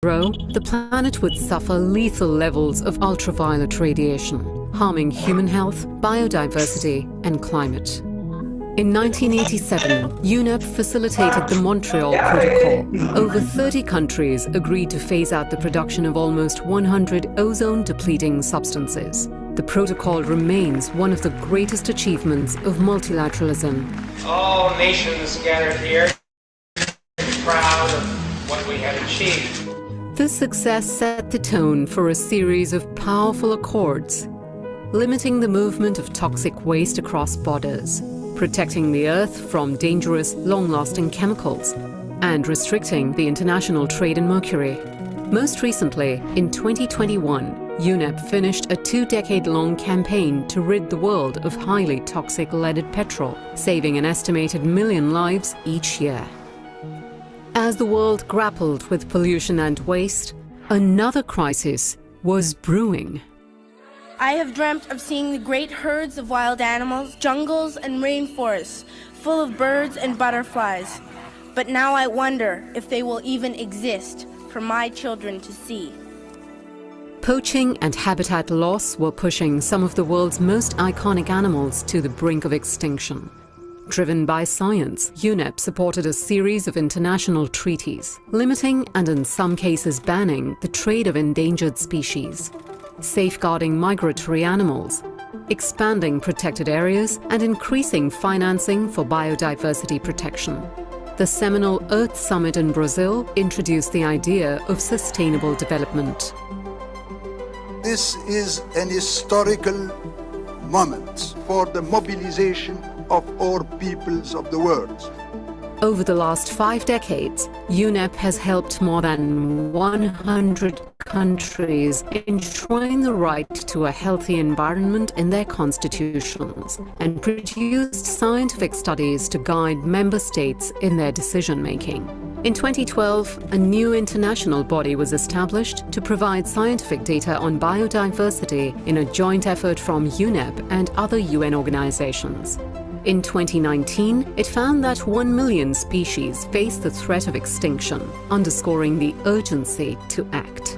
the planet would suffer lethal levels of ultraviolet radiation, harming human health, biodiversity, and climate. In 1987, UNEP facilitated the Montreal Protocol. Over 30 countries agreed to phase out the production of almost 100 ozone-depleting substances. The protocol remains one of the greatest achievements of multilateralism. All nations gathered here proud of what we have achieved. This success set the tone for a series of powerful accords, limiting the movement of toxic waste across borders, protecting the Earth from dangerous, long-lasting chemicals, and restricting the international trade in mercury. Most recently, in 2021, UNEP finished a 2-decade-long campaign to rid the world of highly toxic leaded petrol, saving an estimated 1 million lives each year. As the world grappled with pollution and waste, another crisis was brewing. I have dreamt of seeing the great herds of wild animals, jungles and rainforests, full of birds and butterflies. But now I wonder if they will even exist for my children to see. Poaching and habitat loss were pushing some of the world's most iconic animals to the brink of extinction. Driven by science, UNEP supported a series of international treaties, limiting and in some cases banning the trade of endangered species, safeguarding migratory animals, expanding protected areas, and increasing financing for biodiversity protection. The seminal Earth Summit in Brazil introduced the idea of sustainable development. This is an historical moment for the mobilization of all peoples of the world. Over the last 5 decades, UNEP has helped more than 100 countries enshrine the right to a healthy environment in their constitutions and produced scientific studies to guide member states in their decision-making. In 2012, a new international body was established to provide scientific data on biodiversity in a joint effort from UNEP and other UN organizations. In 2019, it found that 1 million species face the threat of extinction, underscoring the urgency to act.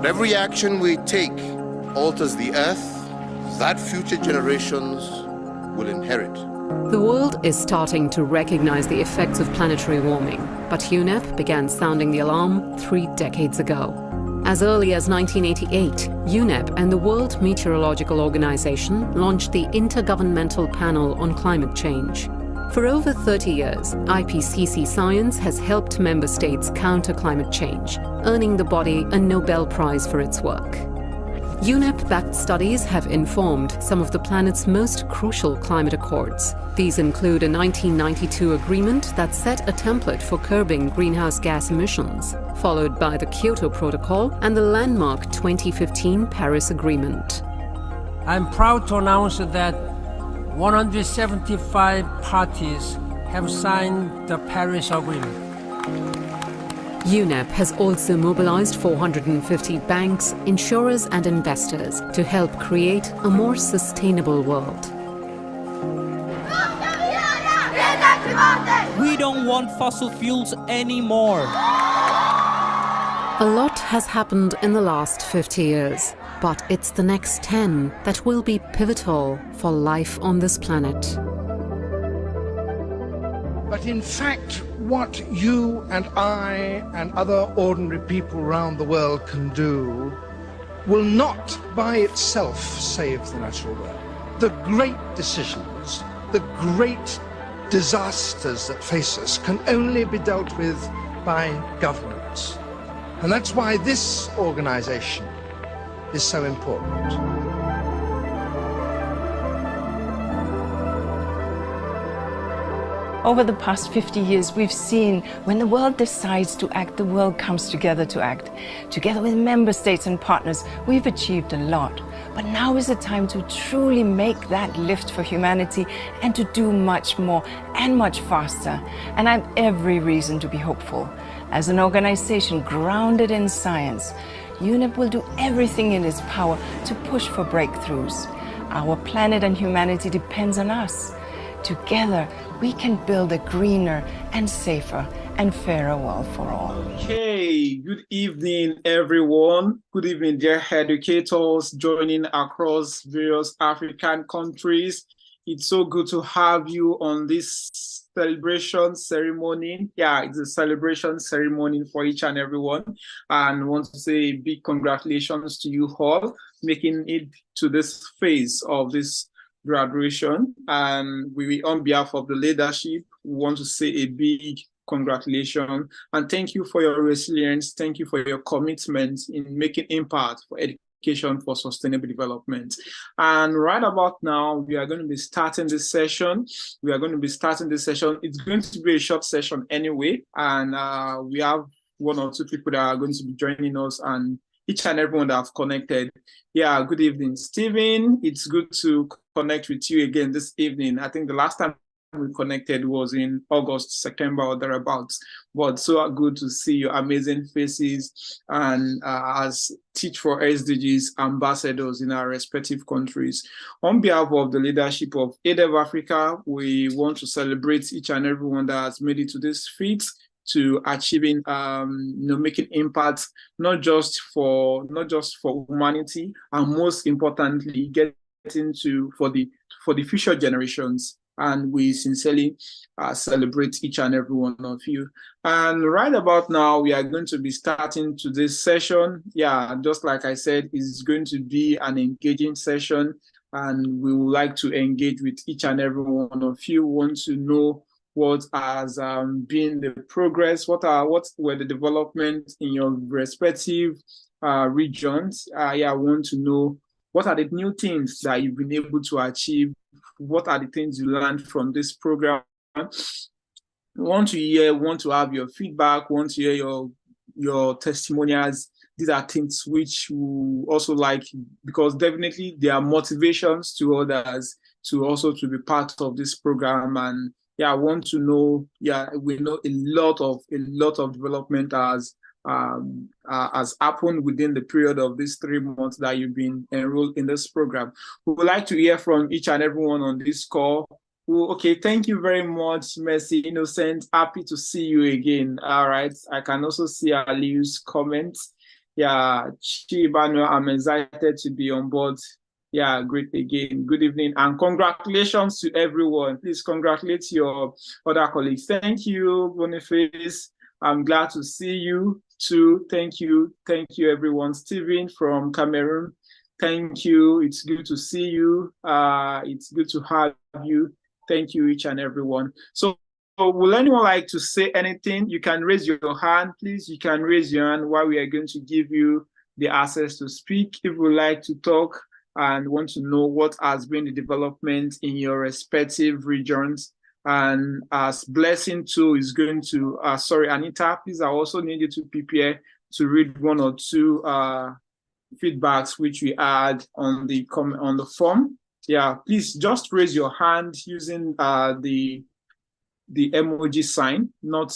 Every action we take alters the Earth that future generations will inherit. The world is starting to recognize the effects of planetary warming, but UNEP began sounding the alarm 3 decades ago. As early as 1988, UNEP and the World Meteorological Organization launched the Intergovernmental Panel on Climate Change. For over 30 years, IPCC science has helped member states counter climate change, earning the body a Nobel Prize for its work. UNEP-backed studies have informed some of the planet's most crucial climate accords. These include a 1992 agreement that set a template for curbing greenhouse gas emissions, followed by the Kyoto Protocol and the landmark 2015 Paris Agreement. I'm proud to announce that 175 parties have signed the Paris Agreement. UNEP has also mobilized 450 banks, insurers and investors to help create a more sustainable world. We don't want fossil fuels anymore. A lot has happened in the last 50 years, but it's the next 10 that will be pivotal for life on this planet. But in fact, what you and I and other ordinary people around the world can do will not by itself save the natural world. The great decisions, the great disasters that face us can only be dealt with by governments. And that's why this organization is so important. Over the past 50 years, we've seen when the world decides to act, the world comes together to act. Together with member states and partners, we've achieved a lot. But now is the time to truly make that lift for humanity and to do much more and much faster. And I have every reason to be hopeful. As an organization grounded in science, UNEP will do everything in its power to push for breakthroughs. Our planet and humanity depends on us. Together, we can build a greener and safer and fairer world for all. Okay, good evening, everyone. Good evening, dear educators joining across various African countries. It's so good to have you on this celebration ceremony. Yeah, it's a celebration ceremony for each and everyone. And I want to say big congratulations to you all making it to this phase of this graduation. And we, on behalf of the leadership, we want to say a big congratulations and thank you for your resilience. Thank you for your commitment in making impact for education for sustainable development. And right about now, we are going to be starting this session. It's going to be a short session anyway, and we have one or two people that are going to be joining us, and each and everyone that have connected. Yeah, good evening, Stephen. It's good to connect with you again this evening. I think the last time we connected was in August, September, or thereabouts. But so good to see your amazing faces and as Teach4SDGs ambassadors in our respective countries. On behalf of the leadership of EDEV Africa, we want to celebrate each and everyone that has made it to this feat to achieving, making impact not just for humanity, and most importantly, getting for the future generations. And we sincerely celebrate each and every one of you. And right about now, we are going to be starting to this session. Yeah, just like I said, it's going to be an engaging session, and we would like to engage with each and every one of you. Want to know what has been the progress, what were the developments in your respective regions. I want to know what are the new things that you've been able to achieve. What are the things you learned from this program? Want to have your feedback, want to hear your testimonials. These are things which we also like, because definitely there are motivations to others to be part of this program. And yeah, I want to know, we know a lot of development has happened within the period of these 3 months that you've been enrolled in this program. We would like to hear from each and everyone on this call. Okay, thank you very much, Mercy Innocent. Happy to see you again. All right, I can also see Aliu's comments. Yeah, Chibano, I'm excited to be on board. Yeah, great again. Good evening and congratulations to everyone. Please congratulate your other colleagues. Thank you, Boniface. I'm glad to see you too. Thank you everyone. Stephen from Cameroon, thank you. It's good to see you. It's good to have you. Thank you each and everyone. So will anyone like to say anything? You can raise your hand, please. You can raise your hand while we are going to give you the access to speak. If you would like to talk and want to know what has been the development in your respective regions. And as Blessing too is going to, Anita, please, I also need you to prepare to read one or two feedbacks which we had on the form. Yeah, please just raise your hand using the emoji sign, not,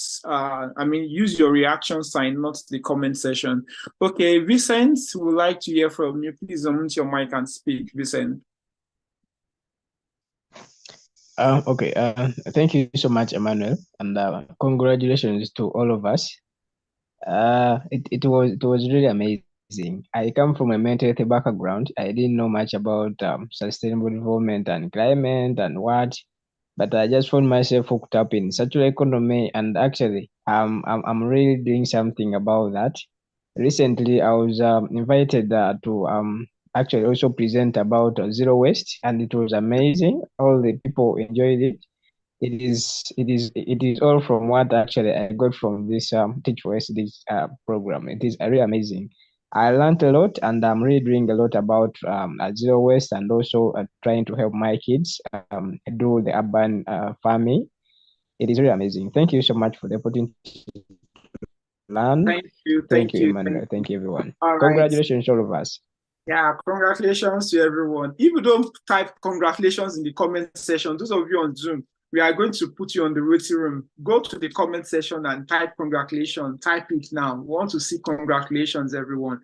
use your reaction sign, not the comment section. Okay, Vincent, we would like to hear from you. Please unmute your mic and speak, Vincent. Thank you so much, Emmanuel, and congratulations to all of us. It was really amazing. I come from a mental health background. I didn't know much about sustainable development and climate and what, but I just found myself hooked up in circular economy, and actually, I'm really doing something about that. Recently, I was invited to actually also present about zero waste, and it was amazing. All the people enjoyed it. It is all from what actually I got from this Teach4SDGs program. It is really amazing. I learned a lot, and I'm really doing a lot about zero waste, and also trying to help my kids do the urban farming. It is really amazing. Thank you so much for the opportunity to learn. Thank you, Emmanuel. Thank you, everyone. All congratulations, all of us. Yeah, congratulations to everyone. If you don't type congratulations in the comment section, those of you on Zoom, we are going to put you on the waiting room. Go to the comment section and type congratulations. Type it now. We want to see congratulations, everyone.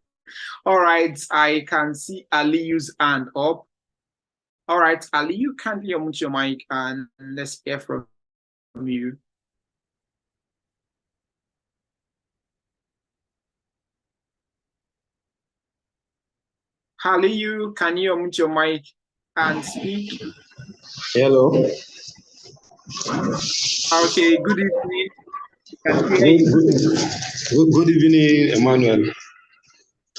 All right, I can see Aliu's hand up. All right, Ali, you kindly unmute your mic and let's hear from you. Ali, can you unmute your mic and speak? Hello. Okay, good evening. Good evening, Emmanuel.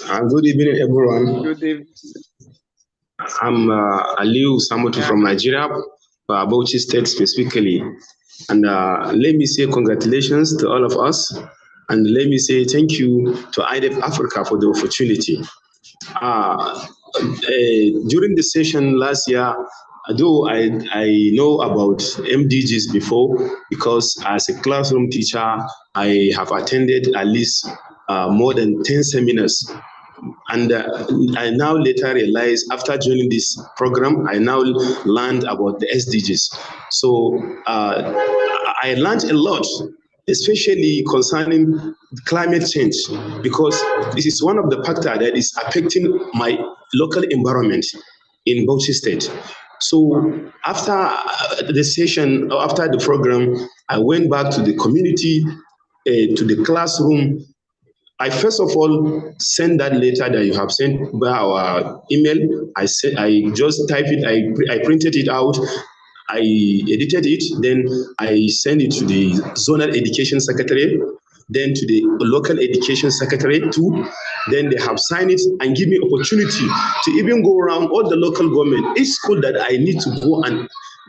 And good evening, everyone. Good evening. I'm Aliu Samotu from Nigeria, Bauchi State specifically. And let me say congratulations to all of us. And let me say thank you to IDEF Africa for the opportunity. During the session last year, though I know about MDGs before, because as a classroom teacher, I have attended at least more than 10 seminars. And I now later realized after joining this program, I now learned about the SDGs. So I learned a lot, especially concerning climate change, because this is one of the factors that is affecting my local environment in Bauchi State. So after the session, or after the program, I went back to the community, to the classroom. I first of all sent that letter that you have sent by our email. I just typed it, I printed it out, I edited it, then I sent it to the zonal education secretary, then to the local education secretary too. Then they have signed it and give me opportunity to even go around all the local government, each school that I need to go and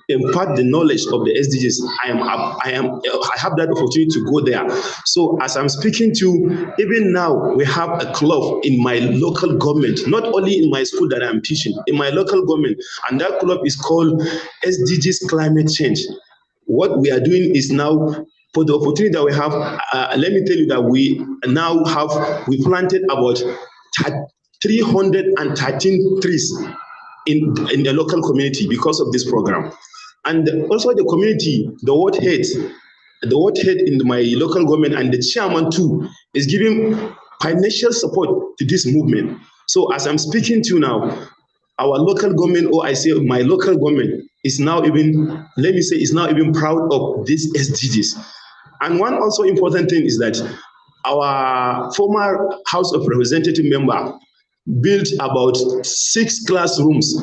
impart the knowledge of the SDGs. I have that opportunity to go there. So as I'm speaking to you, even now we have a club in my local government, not only in my school that I'm teaching, in my local government, and that club is called SDGs Climate Change. What we are doing is now, for the opportunity that we have, let me tell you that we planted about 313 trees in the local community because of this program. And also the community, the ward head in my local government and the chairman too is giving financial support to this movement. So as I'm speaking to you now, our local government, or I say my local government, is now even, let me say, is now even proud of these SDGs. And one also important thing is that our former House of Representative member built about 6 classrooms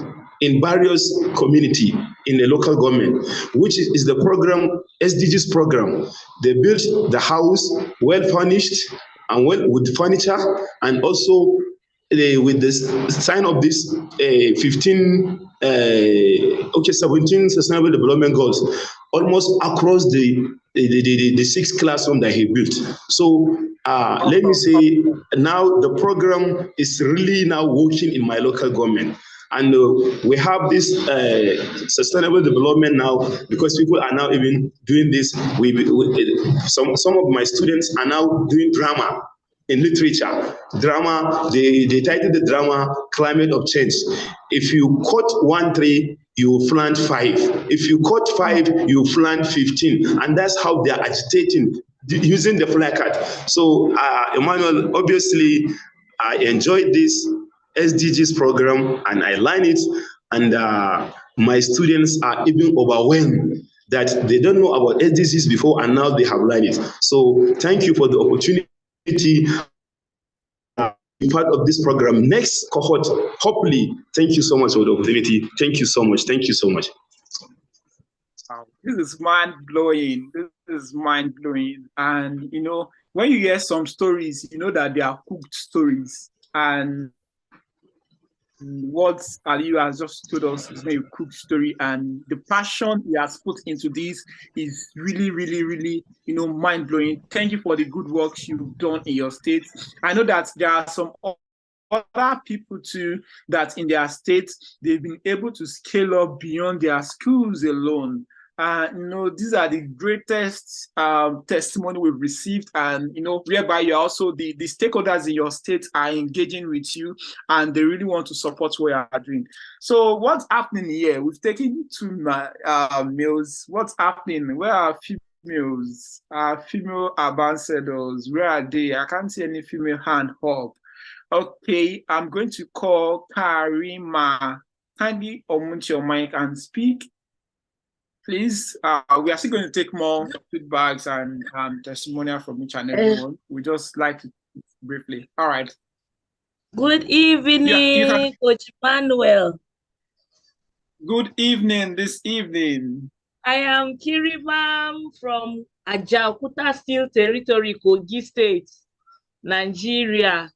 in various community in the local government, which is the program, SDGs program. They built the house well furnished and well with furniture, and also with this sign of this 17 sustainable development goals, almost across the 6 classroom that he built. So let me say, now the program is really now working in my local government. And we have this sustainable development now, because people are now even doing this. Some of my students are now doing drama in literature. Drama, they titled the drama Climate of Change. If you cut 1 tree, you plant 5. If you cut 5, you plant 15. And that's how they are agitating using the placard. So Emmanuel, obviously, I enjoyed this SDGs program and I learned it, and my students are even overwhelmed that they don't know about SDGs before and now they have learned it. So thank you for the opportunity to be part of this program. Next cohort, hopefully. Thank you so much for the opportunity. Thank you so much. Thank you so much. This is mind-blowing. This is mind-blowing. And, you know, when you hear some stories, you know that they are cooked stories. And what Aliyu has just told us is a cooked story. And the passion he has put into this is really, really, really, you know, mind-blowing. Thank you for the good work you've done in your state. I know that there are some other people too that in their states, they've been able to scale up beyond their schools alone. You know, these are the greatest testimony we've received, and you know, whereby you're also the stakeholders in your state are engaging with you, and they really want to support what you are doing. So, what's happening here? We've taken 2 males. What's happening? Where are females? Female ambassadors? Where are they? I can't see any female hand up. Okay, I'm going to call Karima. kindly unmute your mic and speak. Please, we are still going to take more feedbacks and testimonial from each and everyone. We just like to briefly. All right. Good evening, Coach Manuel. Good evening this evening. I am Kirimam from Ajaokuta Steel Territory, Kogi State, Nigeria.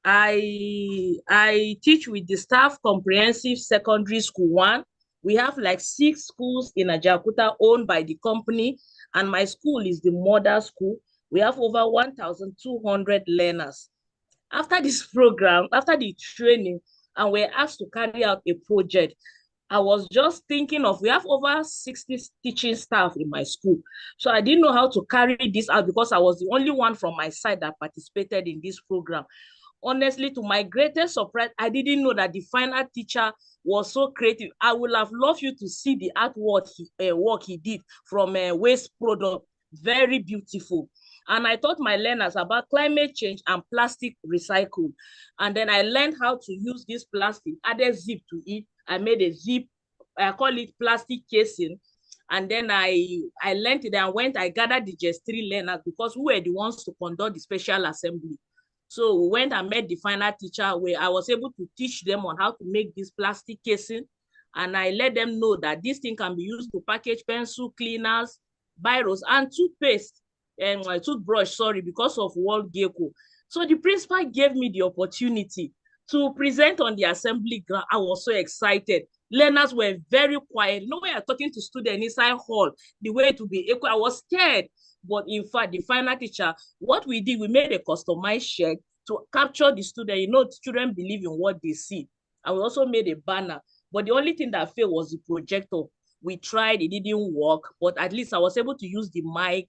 I teach with the Staff Comprehensive Secondary School 1. We have like 6 schools in Ajaokuta owned by the company, and my school is the mother school. We have over 1,200 learners. After this program, after the training, and we're asked to carry out a project, I was just thinking of, we have over 60 teaching staff in my school. So I didn't know how to carry this out because I was the only one from my side that participated in this program. Honestly, to my greatest surprise, I didn't know that the final teacher was so creative. I would have loved you to see the artwork work he did from waste product. Very beautiful. And I taught my learners about climate change and plastic recycle. And then I learned how to use this plastic, added zip to it. I made a zip, I call it plastic casing. And then I learned it and I gathered the GES3 learners because we were the ones to conduct the special assembly. So we went and met the final teacher where I was able to teach them on how to make this plastic casing. And I let them know that this thing can be used to package pencil cleaners, biros, and toothpaste, and toothbrush, sorry, because of World Gecko. So the principal gave me the opportunity to present on the assembly ground. I was so excited. Learners were very quiet. No way I'm talking to students inside hall, the way to be equal. I was scared. But in fact, the final teacher, what we did, we made a customized shirt to capture the student. You know, children believe in what they see. And we also made a banner. But the only thing that failed was the projector. We tried, it didn't work, but at least I was able to use the mic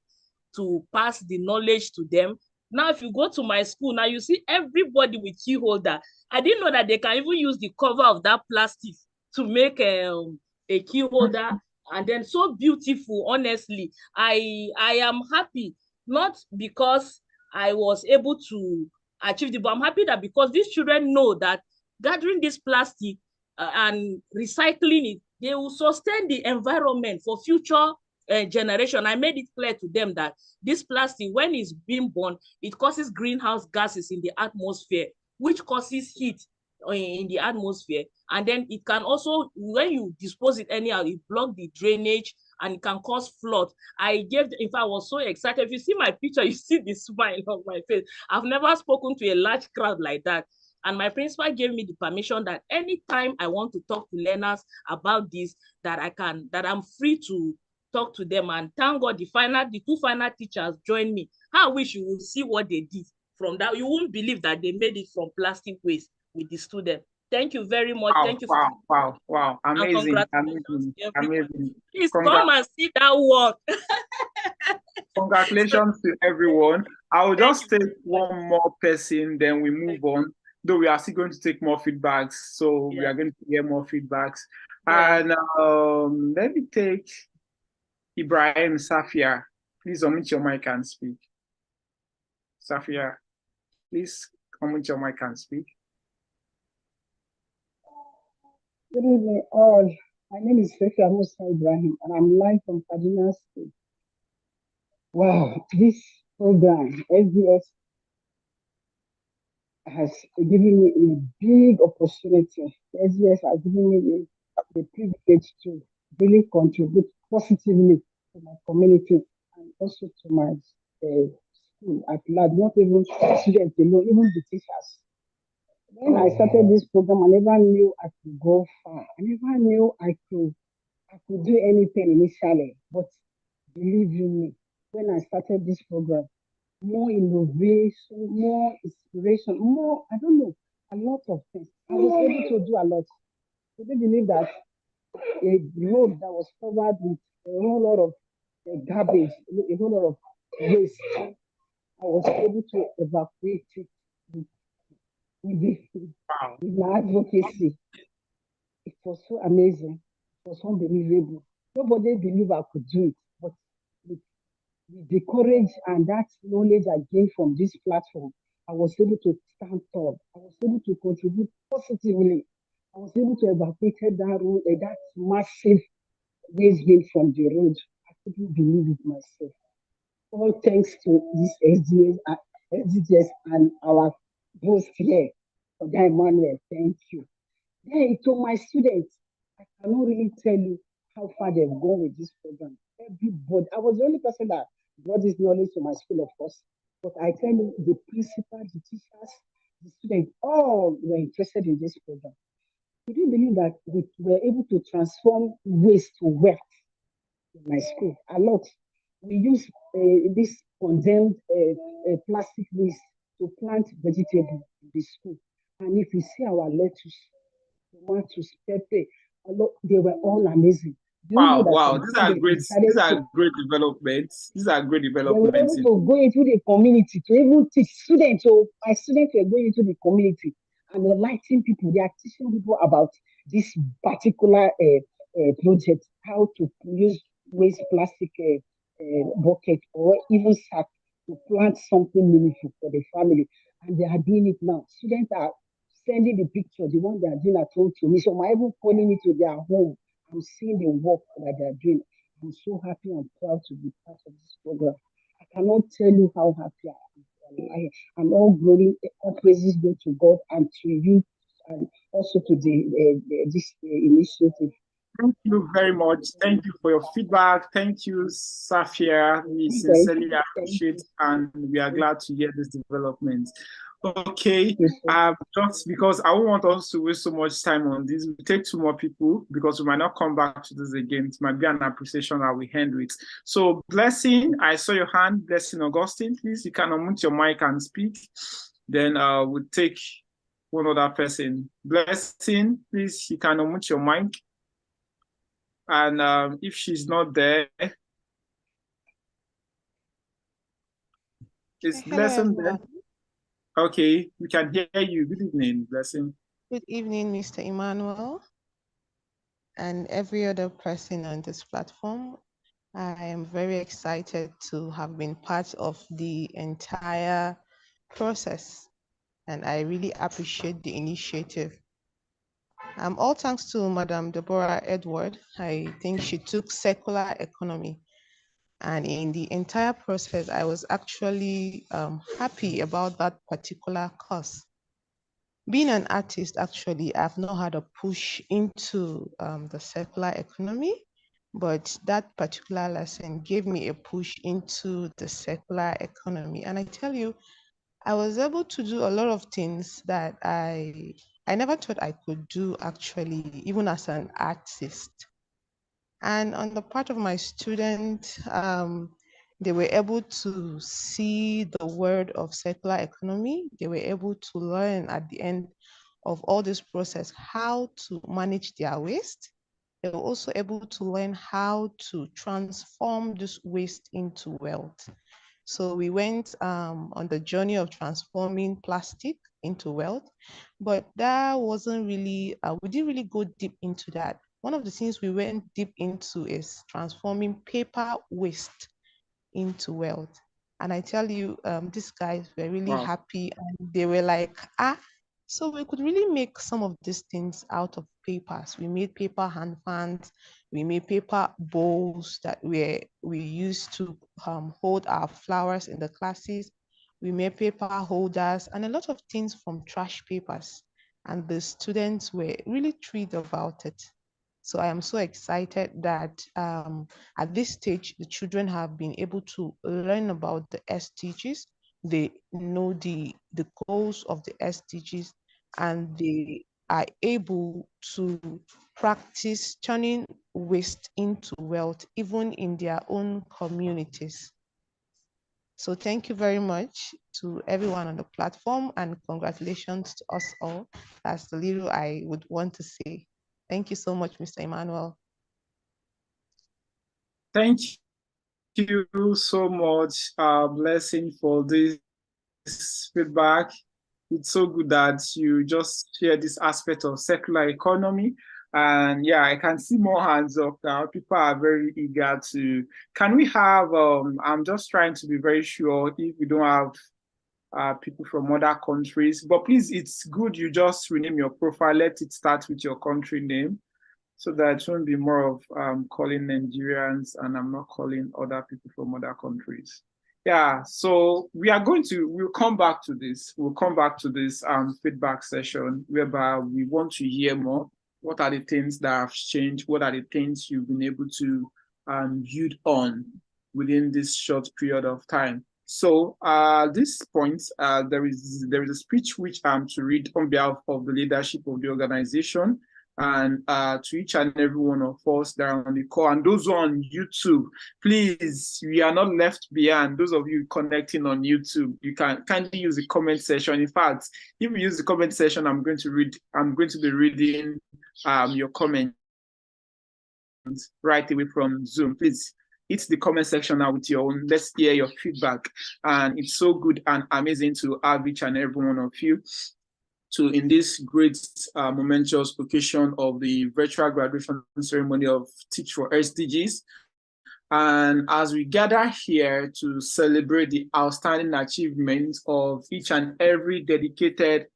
to pass the knowledge to them. Now, if you go to my school, now you see everybody with key holder. I didn't know that they can even use the cover of that plastic to make a key holder. And then so beautiful, honestly. I am happy, not because I was able to achieve it, but I'm happy that because these children know that gathering this plastic and recycling it, they will sustain the environment for future generation. I made it clear to them that this plastic, when it's being burned, it causes greenhouse gases in the atmosphere, which causes heat in the atmosphere. And then it can also, when you dispose it anyhow, it blocks the drainage and it can cause flood. In fact, I was so excited. If you see my picture, you see the smile on my face. I've never spoken to a large crowd like that. And my principal gave me the permission that anytime I want to talk to learners about this, that I'm free to talk to them. And thank God the 2 final teachers joined me. I wish you would see what they did from that. You won't believe that they made it from plastic waste with the student. Thank you very much. Wow, thank you. Wow. Amazing. Please come and see that work. Congratulations to everyone. I will just take one more person, then we move on. Though we are still going to take more feedbacks, so we are going to hear more feedbacks. And let me take Ibrahim Safia. Please unmute your mic and speak. Safia, please unmute your mic and speak. Good evening, all. My name is Safia Musa Ibrahim, and I'm live from Kaduna State. Wow, this program, SDS, has given me a big opportunity. SDS has given me the privilege to really contribute positively to my community and also to my school at large, not even students alone, even the teachers. When I started this program, I never knew I could go far. I never knew I could do anything initially. But believe you me, when I started this program, more innovation, more inspiration, more, I don't know, a lot of things. I was able to do a lot. So they believe that a road that was covered with a whole lot of garbage, a whole lot of waste, I was able to evacuate it with my advocacy. It was so amazing. It was unbelievable. Nobody believed I could do it, but with the courage and that knowledge I gained from this platform, I was able to stand tall. I was able to contribute positively. I was able to evacuate that massive waste bin from the road. I couldn't believe it myself. All thanks to this SDGs and our host here, Oga Emmanuel. Thank you. Then to my students, I cannot really tell you how far they've gone with this program. Everybody, I was the only person that brought this knowledge to my school, of course. But I tell you, the principal, the teachers, the students, all were interested in this program. Could you believe that we were able to transform waste to wealth in my school? A lot. We use this condemned plastic waste to plant vegetables in the school. And if you see our lettuce, tomatoes, pepper, they were all amazing. Do you know that Wow, these are great. These are great developments. These are great developments. They were able to go into the community to even teach students. So my students were going into the community and enlightening people. They are teaching people about this particular project, how to use waste plastic bucket or even sack to plant something meaningful for the family. And they are doing it now. Students are sending the picture, the one they are doing at home to me. So I'm even calling me to their home. I'm seeing the work that they are doing. I'm so happy and proud to be part of this program. I cannot tell you how happy I am. And all glory, all praises go to God and to you, and also to this initiative. Thank you very much. Thank you for your feedback. Thank you, Safia. We sincerely appreciate and we are glad to hear this development. Okay, just because I don't want us to waste so much time on this, we'll take 2 more people because we might not come back to this again. It might be an appreciation that we end with. So, Blessing, I saw your hand. Blessing Augustine, please, you can unmute your mic and speak. Then we'll take one other person. Blessing, please, you can unmute your mic. And if she's not there, is Blessing there? Okay, we can hear you. Good evening, Blessing. Good evening, Mr. Emmanuel, and every other person on this platform. I am very excited to have been part of the entire process, and I really appreciate the initiative. All thanks to Madam Deborah Edward. I think she took circular economy. And in the entire process, I was actually happy about that particular course. Being an artist, actually, I've not had a push into the circular economy, but that particular lesson gave me a push into the circular economy. And I tell you, I was able to do a lot of things that I never thought I could do, actually, even as an artist. And on the part of my students, they were able to see the word of circular economy. They were able to learn at the end of all this process how to manage their waste. They were also able to learn how to transform this waste into wealth. So we went on the journey of transforming plastic into wealth, but that wasn't really, we didn't really go deep into that. One of the things we went deep into is transforming paper waste into wealth. And I tell you, these guys were really happy, and they were like, so we could really make some of these things out of papers. We made paper hand fans, we made paper bowls that we used to hold our flowers in the classes. We made paper holders and a lot of things from trash papers. And the students were really thrilled about it. So I am so excited that at this stage, the children have been able to learn about the SDGs. They know the goals of the SDGs, and they are able to practice turning waste into wealth, even in their own communities. So thank you very much to everyone on the platform, and congratulations to us all. That's the little I would want to say. Thank you so much, Mr. Emmanuel. Thank you so much, Blessing, for this feedback. It's so good that you just share this aspect of circular economy. And yeah, I can see more hands up now. People are very eager to. Can we have, I'm just trying to be very sure if we don't have people from other countries. But please, it's good you just rename your profile. Let it start with your country name, so that it won't be more of calling Nigerians and I'm not calling other people from other countries. Yeah, so we'll come back to this. We'll come back to this feedback session whereby we want to hear more. What are the things that have changed? What are the things you've been able to build on within this short period of time? So this point, there is a speech which I'm to read on behalf of the leadership of the organization, and to each and every one of us that are on the call, and those who are on YouTube, please, we are not left behind. Those of you connecting on YouTube, you can kindly use the comment section. In fact, if you use the comment section, I'm going to be reading your comments right away from Zoom. Please hit the comment section now with your own. Let's hear your feedback. And it's so good and amazing to have each and every one of you in this great momentous occasion of the virtual graduation ceremony of Teach4SDGs. And as we gather here to celebrate the outstanding achievements of each and every dedicated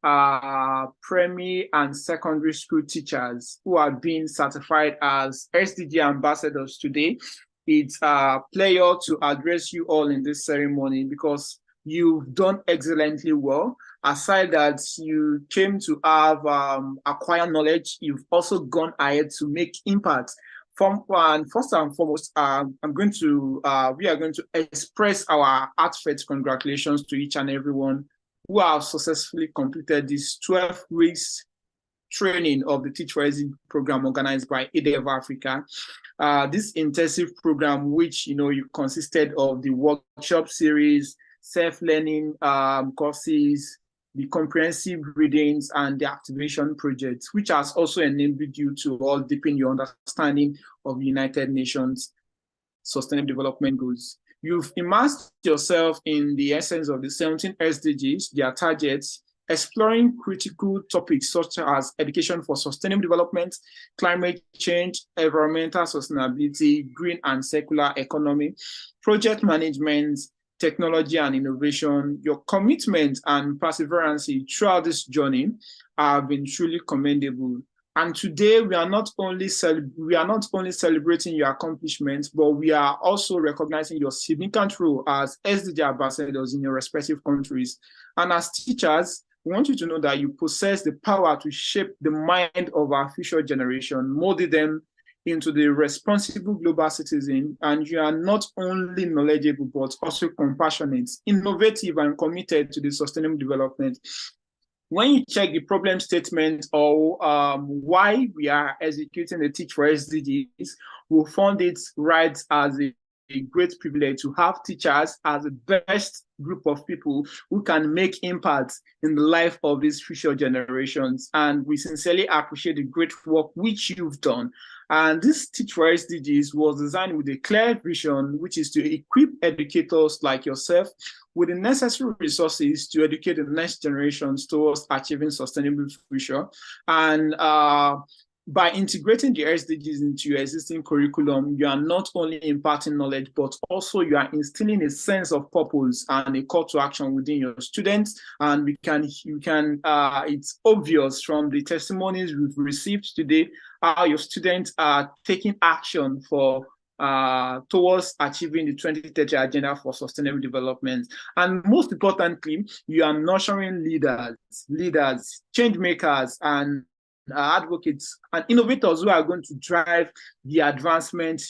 primary and secondary school teachers who are being certified as SDG ambassadors today, it's a pleasure to address you all in this ceremony, because you've done excellently well. Aside that you came to have acquire knowledge, you've also gone ahead to make impact. First and foremost, we are going to express our heartfelt congratulations to each and everyone who have successfully completed this 12 weeks training of the Teach4SDGs program organized by EDF Africa. This intensive program, which you consisted of the workshop series, self-learning courses, the comprehensive readings, and the activation projects, which has also enabled you to all deepen your understanding of United Nations Sustainable Development Goals. You've immersed yourself in the essence of the 17 SDGs, their targets, exploring critical topics such as education for sustainable development, climate change, environmental sustainability, green and circular economy, project management, technology and innovation. Your commitment and perseverance throughout this journey have been truly commendable. And today we are not only celebrating your accomplishments, but we are also recognizing your significant role as SDG ambassadors in your respective countries. And as teachers, we want you to know that you possess the power to shape the mind of our future generation, molding them into the responsible global citizen. And you are not only knowledgeable, but also compassionate, innovative, and committed to the sustainable development. When you check the problem statement or why we are executing the Teach4SDGs, we'll find it right as a great privilege to have teachers as the best group of people who can make impact in the life of these future generations. And we sincerely appreciate the great work which you've done. And this Teach4SDGs was designed with a clear vision, which is to equip educators like yourself with the necessary resources to educate the next generations towards achieving sustainable future. And by integrating the SDGs into your existing curriculum, you are not only imparting knowledge, but also you are instilling a sense of purpose and a call to action within your students. And it's obvious from the testimonies we've received today how your students are taking action towards achieving the 2030 agenda for sustainable development. And most importantly, you are nurturing leaders, change makers, and advocates and innovators who are going to drive the advancement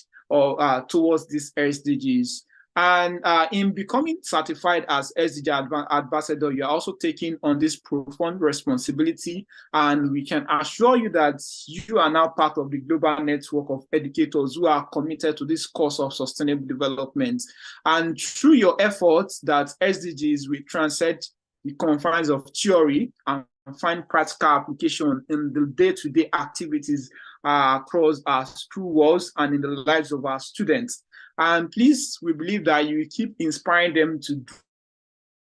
towards these SDGs. And in becoming certified as SDG ambassador, you're also taking on this profound responsibility. And we can assure you that you are now part of the global network of educators who are committed to this cause of sustainable development. And through your efforts, that SDGs will transcend the confines of theory and find practical application in the day-to-day activities across our school walls and in the lives of our students. And please, we believe that you keep inspiring them to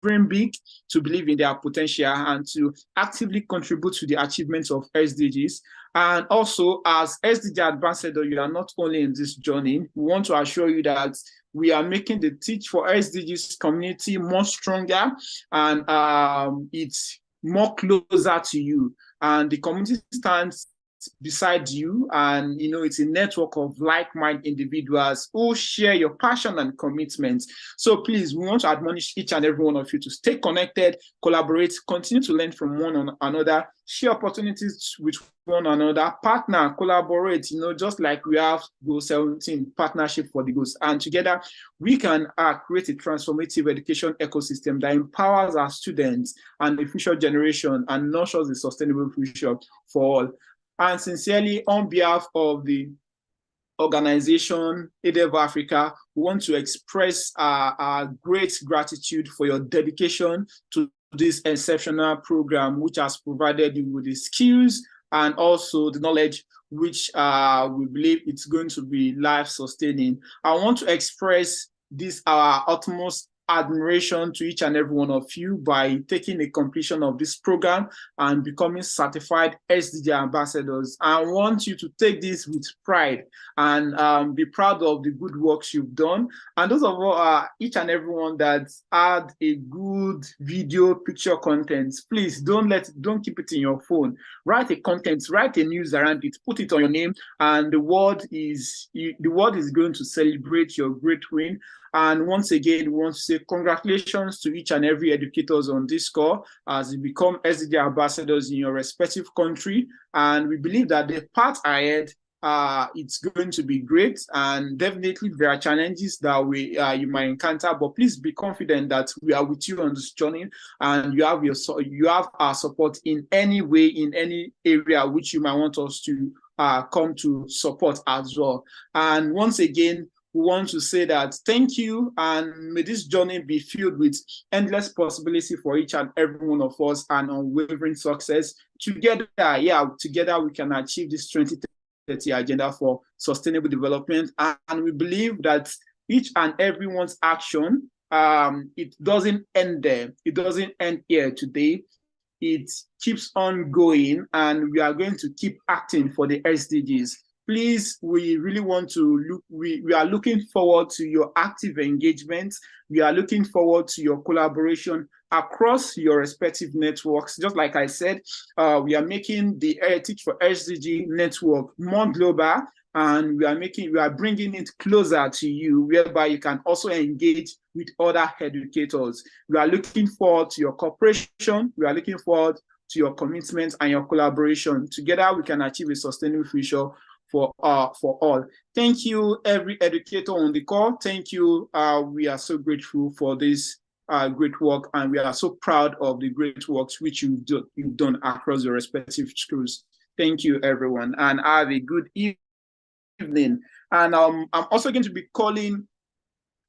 dream big, to believe in their potential, and to actively contribute to the achievements of SDGs. And also, as SDG ambassador, you are not only in this journey. We want to assure you that we are making the Teach4SDGs community more stronger, and it's more closer to you. And the community stands beside you, and it's a network of like-minded individuals who share your passion and commitment. So please, we want to admonish each and every one of you to stay connected, collaborate, continue to learn from one another, share opportunities with one another, partner, collaborate, just like we have Goal 17 partnership for the goals, and together we can create a transformative education ecosystem that empowers our students and the future generation and nurtures a sustainable future for all. And sincerely, on behalf of the organization EDEV Africa, we want to express our great gratitude for your dedication to this exceptional program, which has provided you with the skills and also the knowledge which we believe it's going to be life-sustaining. I want to express this our utmost admiration to each and every one of you by taking the completion of this program and becoming certified SDG ambassadors. I want you to take this with pride and be proud of the good works you've done. And those of each and everyone that had a good video picture content, please don't keep it in your phone. Write a content, write a news around it, put it on your name, and the world is going to celebrate your great win. And once again, we want to say congratulations to each and every educators on this call as you become SDG ambassadors in your respective country. And we believe that the path ahead, it's going to be great. And definitely there are challenges that you might encounter, but please be confident that we are with you on this journey, and you have our support in any way, in any area which you might want us to come to support as well. And once again, we want to say that thank you, and may this journey be filled with endless possibility for each and every one of us and unwavering success. Together we can achieve this 2030 agenda for sustainable development. And we believe that each and everyone's action, it doesn't end there. It doesn't end here today. It keeps on going, and we are going to keep acting for the SDGs. Please, we really want to we are looking forward to your active engagement. We are looking forward to your collaboration across your respective networks. Just like I said, we are making the Teach4SDG network more global, and we are bringing it closer to you, whereby you can also engage with other educators. We are looking forward to your cooperation. We are looking forward to your commitment and your collaboration. Together, we can achieve a sustainable future for all. Thank you, every educator on the call. Thank you. We are so grateful for this great work, and we are so proud of the great works which you've done across your respective schools. Thank you, everyone, and have a good evening. And I'm also going to be calling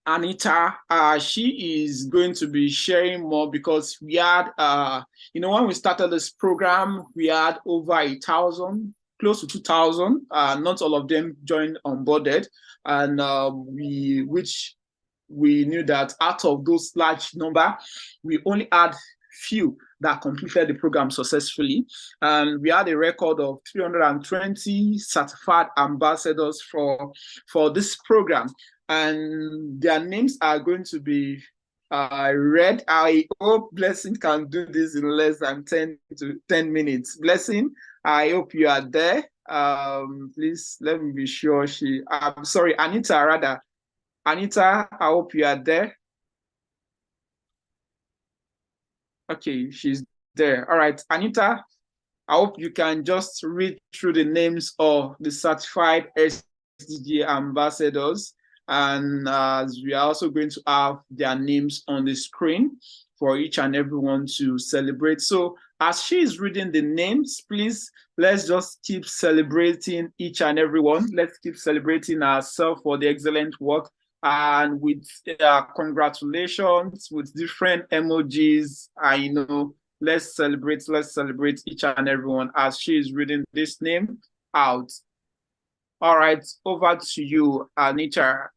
Anita. She is going to be sharing more, because we had, when we started this program, we had over 1,000, close to 2,000. Not all of them joined onboarded, and we knew that out of those large number, we only had few that completed the program successfully. And we had a record of 320 certified ambassadors for this program, and their names are going to be read. I hope Blessing can do this in less than 10 minutes. Blessing, I hope you are there. Please let me be sure I'm sorry, Anita, rather. Anita, I hope you are there. Okay, she's there. All right, Anita, I hope you can just read through the names of the certified SDG ambassadors. And we are also going to have their names on the screen for each and everyone to celebrate. So as she is reading the names, please, let's just keep celebrating each and everyone. Let's keep celebrating ourselves for the excellent work, and with congratulations, with different emojis. Let's celebrate each and everyone as she is reading this name out. All right, over to you, Anita.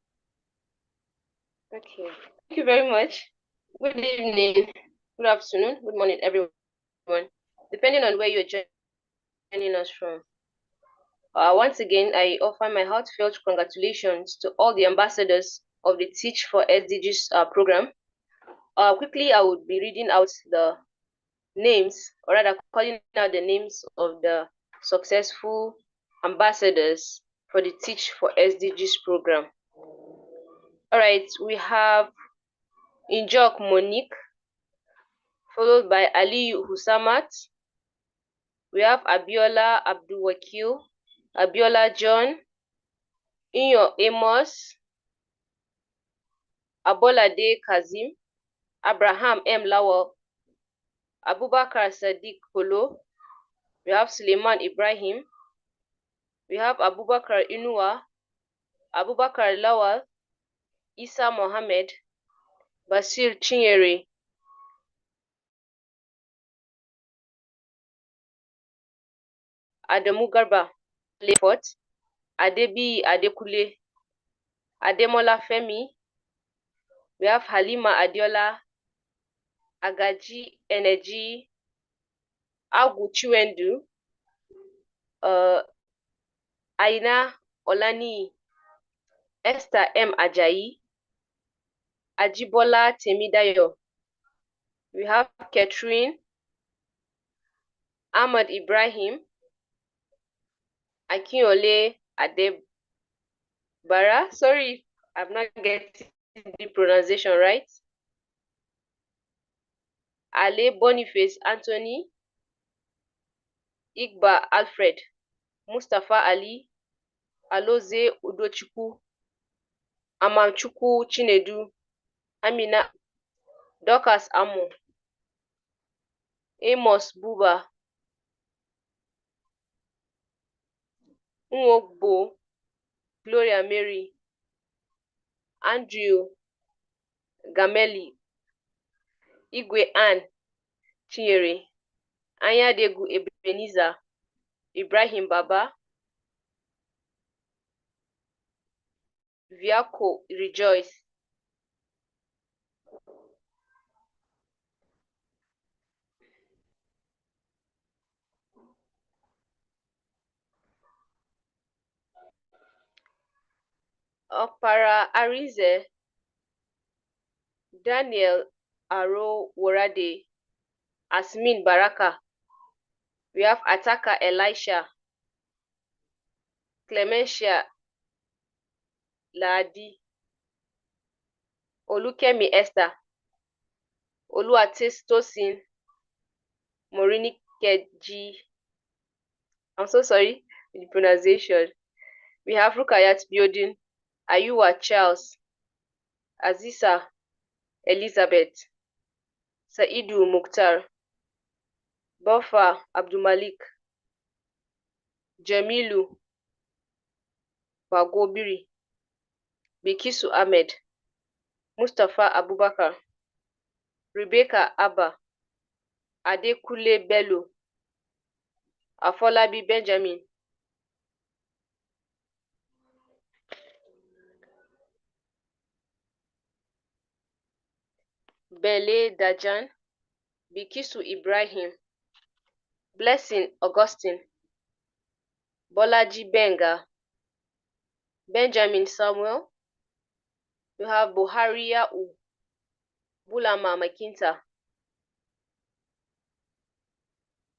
Okay, thank you very much. Good evening, good afternoon, good morning, everyone, depending on where you're joining us from. Once again, I offer my heartfelt congratulations to all the ambassadors of the Teach4SDGs program. Quickly, I would be reading out the names, or rather calling out the names of the successful ambassadors for the Teach4SDGs program. All right, we have Injok Monique, followed by Aliyu Husamat. We have Abiola Abdulwakil, Abiola John, Inyo Amos, Abolade Kazim, Abraham M. Lawal, Abubakar Sadiq Kolo. We have Suleiman Ibrahim. We have Abubakar Inuwa, Abubakar Lawal, Isa Mohammed, Basir Chinyere, Adamu Garba Lefort, Adebi Adekule, Ademola Femi. We have Halima Adiola, Agaji Energy, Agu Chiwendu, Aina Olani, Esther M. Ajayi, Ajibola Temidayo. We have Catherine, Ahmad Ibrahim, Akinyole Adebara. Sorry, I'm not getting the pronunciation right. Ale Boniface Anthony, Igba Alfred, Mustafa Ali, Aloze Udochukwu, Amamchukwu Chinedu, Amina, Dorcas Amo, Amos Buba, Nwogbo, Gloria Mary, Andrew Gameli, Igwe Ann Chinyere, Anyadegu Ebenezer, Ibrahim Baba, Viako Rejoice, Okpara Arize, Daniel Aro Worade, Asmin Baraka. We have Ataka Elisha, Clementia Ladi, Olukemi Esther, Oluwatis Tosin, Morini Keji. I'm so sorry for the pronunciation. We have Rukayat Building, Ayuwa Charles, Aziza Elizabeth, Saidu Mukhtar, Bofa Abdulmalik, Jamilu Bagobiri, Bikisu Ahmed, Mustafa Abubakar, Rebecca Abba, Adekule Bello, Afolabi Benjamin, Bele Dajan, Bikisu Ibrahim, Blessing Augustine, Bolaji Benga, Benjamin Samuel. We have Buhariya U, Bulama Makinta,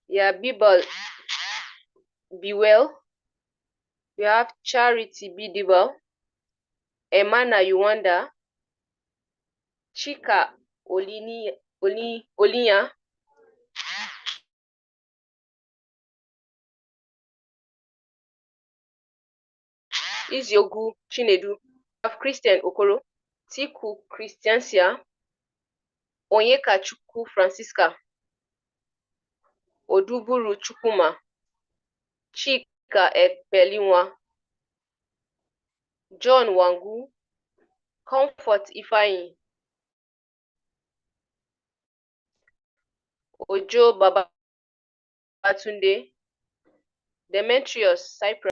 Yabibal Bewell. We have Charity Bidiba, Emana Yuwanda, Chika Olinya, Iziogu Chinedu. We have Christian Okoro, Tiku Christiancia, Onyeka Chukwu Francisca, Oduburu Chukwuma, Chika Ekpelinwa, John Wangu, Comfort Ifeanyi, Ojo Babatunde, Demetrius Cyprus,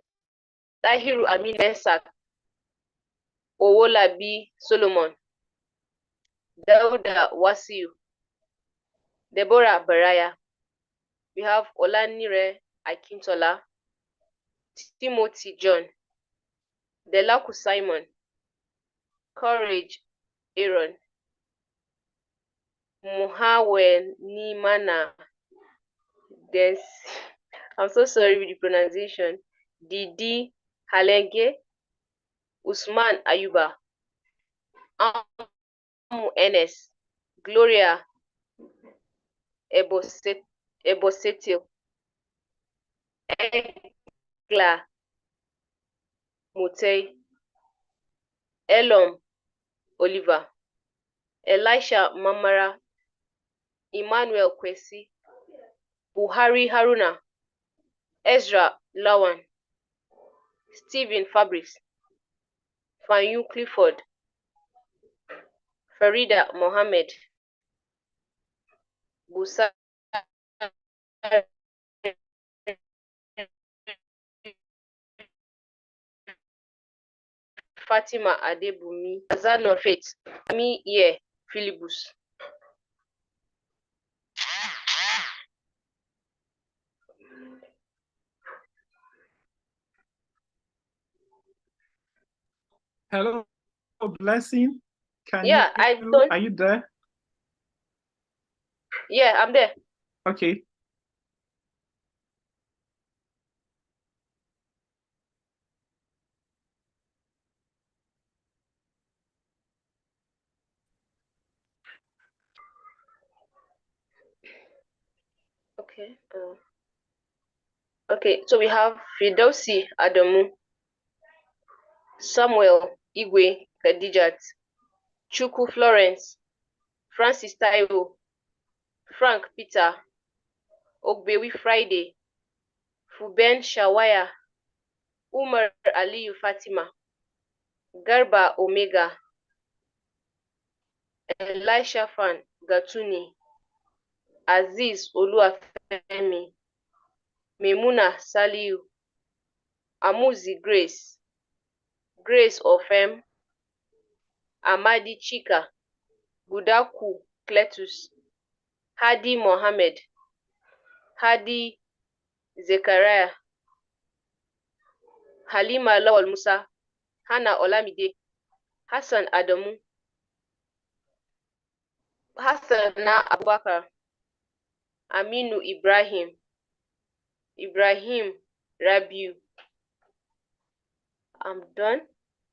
Tahiru Amin Mensak, Owolabi Solomon, Dauda Wasiu, Deborah Baraya. We have Olanire Akintola, Timothy John, Delaku Simon, Courage, Aaron. Muhawen Nimana. Des. I'm so sorry with the pronunciation. Didi Halenge. Usman Ayuba. Amu Enes. Gloria Ebosetil. Egla Mutei. Elom Oliver. Elisha Mamara. Emmanuel Kwesi. Buhari Haruna. Ezra Lawan. Stephen Fabrics. Fanyu Clifford. Farida Mohammed. Busa Fatima Adebumi. Azano Faith. Me Ye Philibus. Hello, Blessing. Yeah, Are you there? Yeah, I'm there. Okay. Okay, so we have Fidosi Adamu, Samuel Igwe Kadijat, Chuku Florence, Francis Taiwo, Frank Peter, Ogbewi Friday, Fuben Shawaya, Umar Aliyu Fatima, Garba Omega, Elisha Fan Gatuni, Aziz Oluwafemi, Memuna Saliu, Amuzi Grace, Grace Ofem, Amadi Chika, Budaku Cletus, Hadi Mohammed, Hadi Zechariah, Halima Lawal Musa, Hannah Olamide, Hassan Adamu, Hassana Abubakar, Aminu Ibrahim, Ibrahim Rabiu. I'm done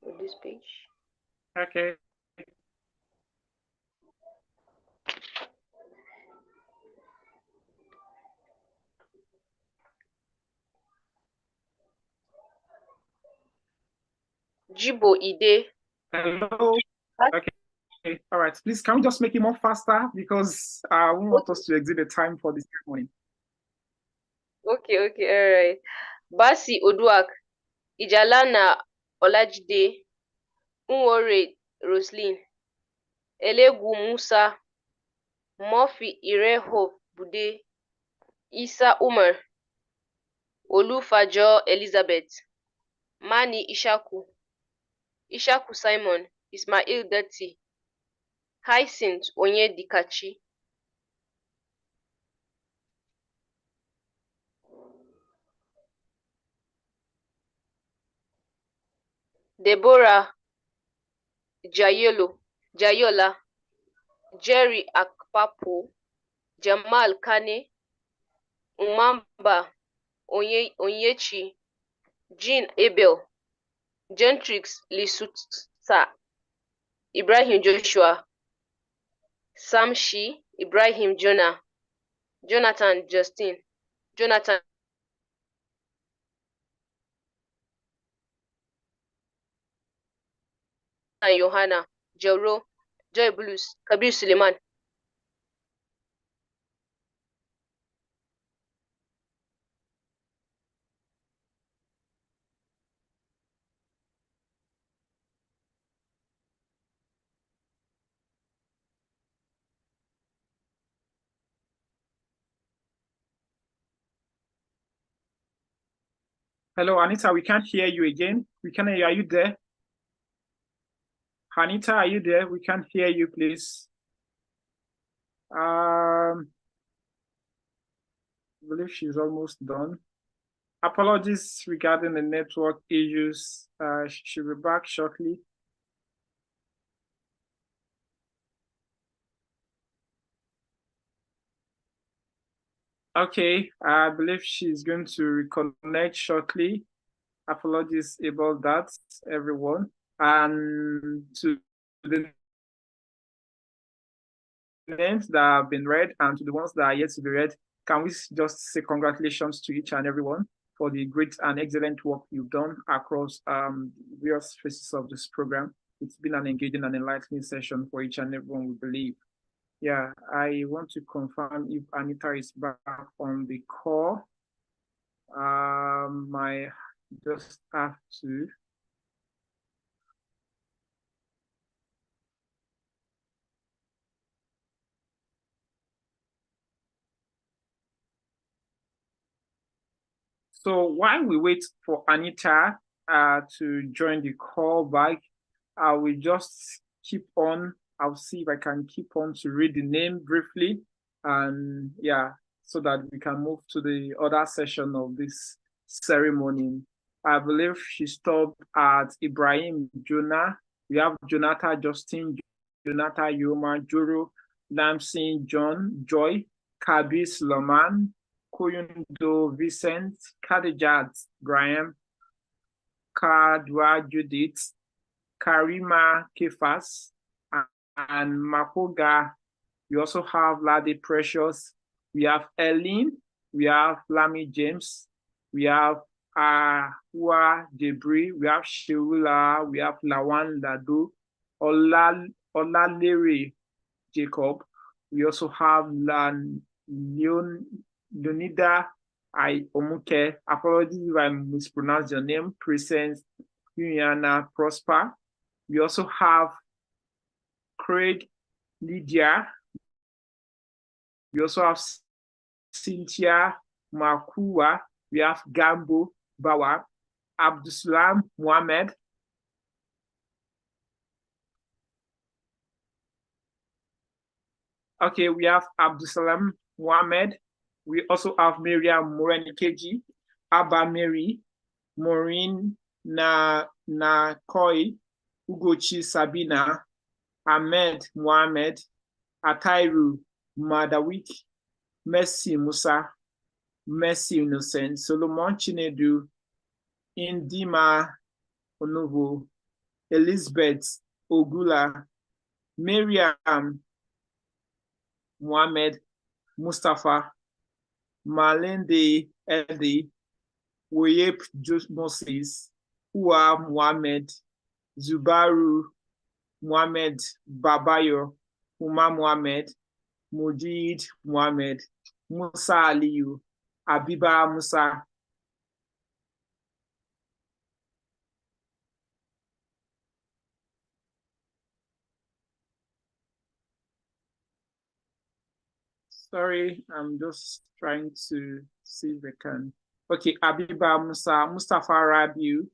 with this page. Okay. Jibo Ide. Hello. Okay. All right. Please, can we just make it more faster because we want us to exit the time for this ceremony. Okay, all right. Basi Oduak, Ijalana Olajide, Nwore Roslyn, Elegu Musa, Murphy Ireho Bude, Isa Umar, Olufajo Elizabeth, Mani Ishaku, Ishaku Simon, Ismail Dati, Hyacinth Onyedikachi, Deborah Jayola, Jerry Akpapo, Jamal Kane, Umamba Onyechi, Jean Abel, Gentrix Lisutsa, Ibrahim Joshua, Samshi, Ibrahim Jonah, Jonathan Justin, Jonathan Johanna, Joro, Joy Blues, Kabir Suleiman. Hello, Anita. We can't hear you again. We can't hear you. Are you there? Anita, are you there? We can't hear you, please. I believe she's almost done. Apologies regarding the network issues. She'll be back shortly. Okay, I believe she's going to reconnect shortly. Apologies about that, everyone. And to the names that have been read and to the ones that are yet to be read, can we just say congratulations to each and everyone for the great and excellent work you've done across various phases of this program. It's been an engaging and enlightening session for each and everyone, we believe. Yeah, I want to confirm if Anita is back on the call. I just have to. So while we wait for Anita to join the call back, I will just keep on. I'll see if I can keep on to read the name briefly. And yeah, so that we can move to the other session of this ceremony. I believe she stopped at Ibrahim Jonah. We have Jonathan Justin, Jonathan Yoma, Juro, Lamsin John, Joy, Kabis Loman, Koyundo Vincent, Kadejat Graham, Kadwa Judith, Karima Kefas, and Mapoga. We also have Lade Precious. We have Eileen. We have Lamy James. We have Ahua Debris. We have Sheula. We have Lawan Lado. Olalere Jacob. We also have Leonida Omuke. Apologies if I mispronounced your name. Presence Juliana Prosper. We also have Craig Lydia. We also have Cynthia Makua. We have Gambo Bawa, Abdusalam Mohammed. Okay, we have Abdusalam Mohammed. We also have Miriam Morenikeji, Abba Mary, Maureen Nakoi, Ugochi Sabina, Ahmed Mohammed, Atairu Madawik, Mercy Musa, Mercy Innocent, Solomon Chinedu, Indima Onovo, Elizabeth Ogula, Miriam Mohammed, Mustafa, Malende Edi, Woyep Moses, Uwa Mohammed, Zubaru Mohammed Babayo, Uma Mohammed, Mujid Mohammed, Musa Aliyu, Abiba Musa. Sorry, I'm just trying to see if I can. Okay, Abiba Musa, Mustafa Rabiu,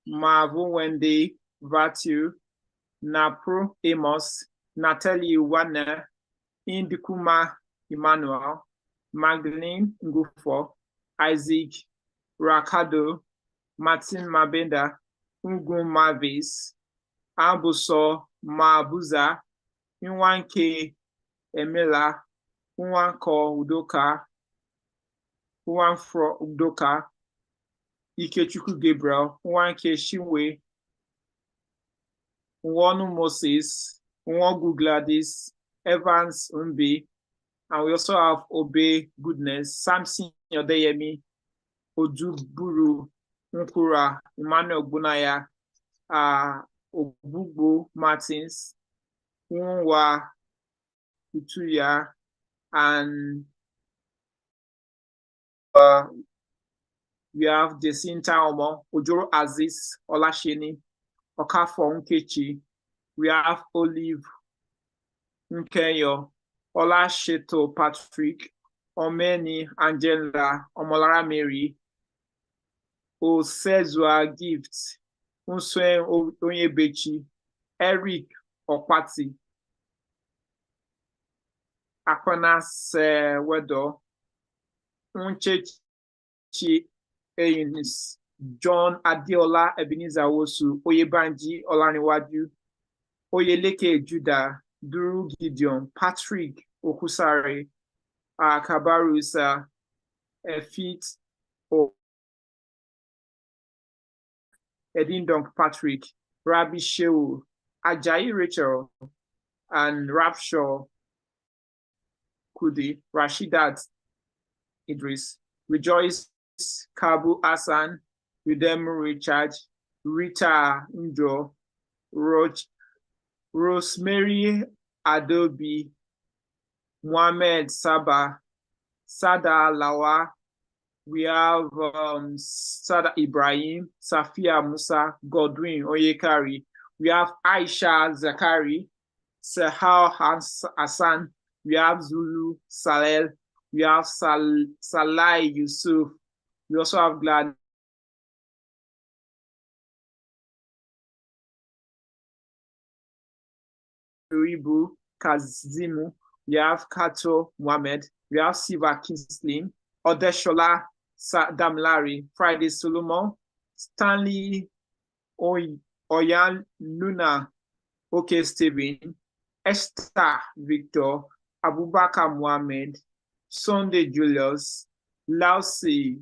Marvin Wendy, Vatu, Napro Amos, Natalie Wana, Indikuma Emmanuel, Magdalene Ngufo, Isaac Rakado, Martin Mabenda, Ungun Mavis, Ambuso Mabuza, Nwanke Emela, Nwanko Udoka, Nwanfro Udoka, Ikechukwu Gabriel, Nwanke Shinwe, Nwonu Moses, Nwogu Gladys, Evans Umbi, and we also have Obe Goodness, Samson Yodeyemi, Oduburu Nkura, Emmanuel Bunaya, Obugbo Martins, Nwa Utuya, and we have Jacinta Omo, Ojoro Aziz, Olasheni, Okafo Nkechi. We have Olive Nkeyo, Olasheto Patrick, Omeni Angela, Omolara Mary, Osezua Gift, Unswen Onyebechi, Eric Okpati, Akwanas Wedo, Unchechi Eyunis, John Adiola Ebenezer Wosu, Oyebanji Olaniwaju, Oyeleke Judah, Duru Gideon, Patrick Okusare, Kabarusa, Efit, Edindong Patrick, Rabbi Shehu, Ajayi Rachel, and Rapshaw Kudi, Rashidat Idris, Rejoice Kabu Hassan, Udemu Richard, Rita Njo, Rosemary Adobe, Mohammed Saba, Sada Lawa, we have Sada Ibrahim, Safia Musa, Godwin Oyekari, we have Aisha Zakari, Sahal Hassan, we have Zulu Salel, we have Salai Yusuf, we also have Glad Ibu Kazimu, we have Kato Mohammed, we have Siva Kinsling, Odeshola Damlari, Friday Solomon, Stanley Oyan Luna, OK Steven, Esther Victor, Abubakar Mohammed, Sunday Julius, Lausi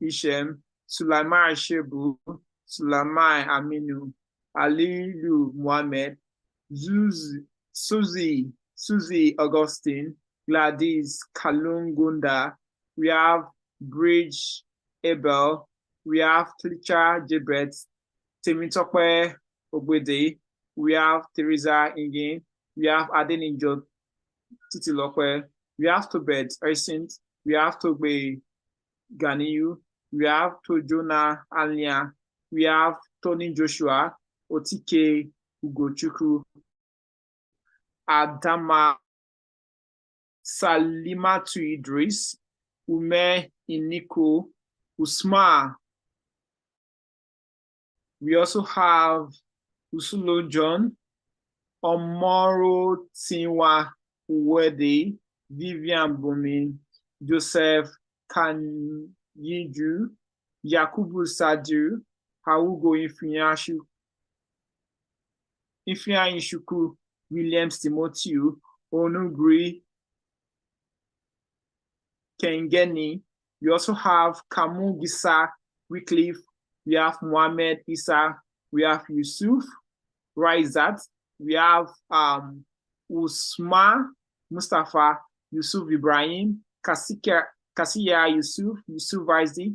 Ishem, Sulaiman Shebu, Sulaiman Aminu, Alilu Mohammed, Susie Augustine, Gladys Kalungunda, we have Bridge Abel, we have Teacher Jebret, Temitope Obede, we have Teresa Ingen, we have Adeninjo Titilope, we have Tobet Ersint, we have Tobe Ganiyu, we have Tojona Alia, we have Tony Joshua, Otike Ugochukwu, Adama Salimatu Idris, Ume Iniko, Usma. We also have Usulo John, Omoro Tinwa Uwede, Vivian Bumin, Joseph Kanyiju, Yakubu Sadu, Haugo Ifeanyishuku, Williams Timothy, Onugri Kengeni. We also have Kamu Gisa Wycliffe, we have Mohammed Isa, we have Yusuf Raizat, we have Usma Mustafa, Yusuf Ibrahim, Kasiya Yusuf Isaac,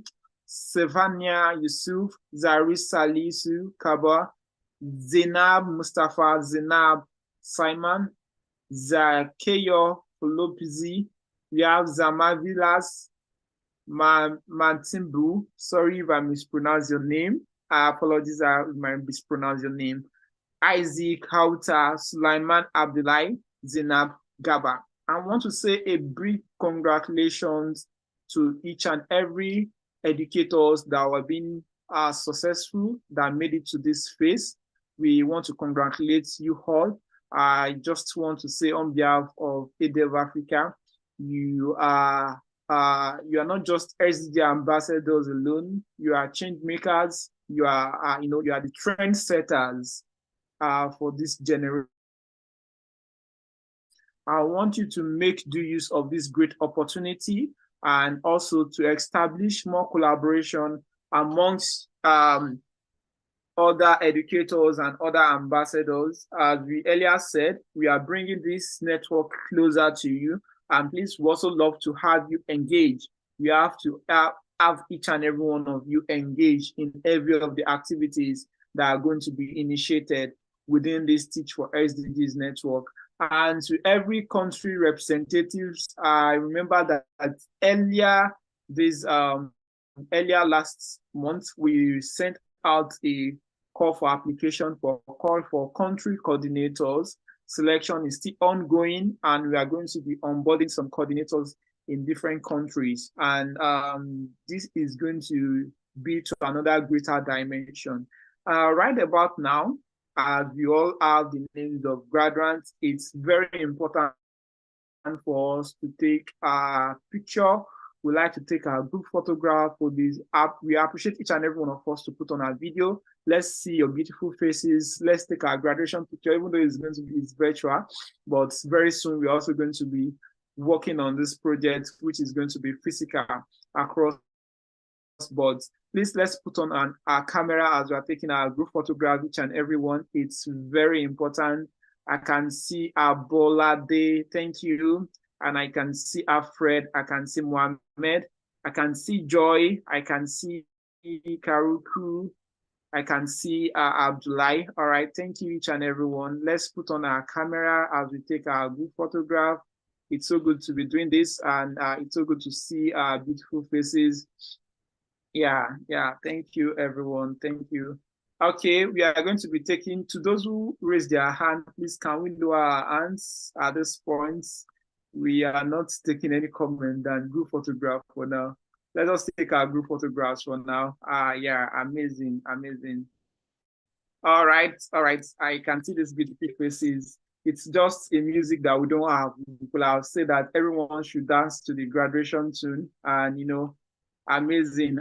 Sevania Yusuf, Zari Salisu Kaba, Zainab Mustafa, Zainab Simon, Zakeyo Lopezi, we have Zamavilas Mantimbu, sorry if I mispronounce your name. I apologize if I mispronounce your name. Isaac Hauta, Sulaiman Abdullahi, Zainab Gaba. I want to say a big congratulations to each and every educators that have been successful, that made it to this phase. We want to congratulate you all. I just want to say on behalf of EDEV Africa, you are not just SDG ambassadors alone. You are change makers. You are you are the trendsetters for this generation. I want you to make due use of this great opportunity and also to establish more collaboration amongst other educators and other ambassadors. As we earlier said, we are bringing this network closer to you, and please, we also love to have you engage. We have to have each and every one of you engage in every of the activities that are going to be initiated within this Teach4SDGs network. And to every country representatives, I remember that earlier last month, we sent out a call for application for country coordinators. Selection is still ongoing, and we are going to be onboarding some coordinators in different countries. And this is going to be to another greater dimension. Right about now, as we all have the names of graduates, it's very important for us to take a picture. We like to take a group photograph for this app. We appreciate each and every one of us to put on our video. Let's see your beautiful faces. Let's take our graduation picture, even though it's going to be virtual, but very soon we're also going to be working on this project, which is going to be physical across boards. Please, let's put on our camera as we are taking our group photograph, each and everyone. It's very important. I can see Abolade, thank you. And I can see Alfred, I can see Mohammed, I can see Joy, I can see Karuku, I can see Abdullah. All right, thank you each and everyone. Let's put on our camera as we take our group photograph. It's so good to be doing this, and it's so good to see our beautiful faces. Yeah, thank you everyone, thank you. Okay, we are going to be taking, to those who raise their hand, please can we lower our hands at this point? We are not taking any comment and group photograph for now. Let us take our group photographs for now. Yeah, amazing. All right, I can see these beautiful faces. It's just a music that we don't have. People have said that everyone should dance to the graduation tune, and you know, amazing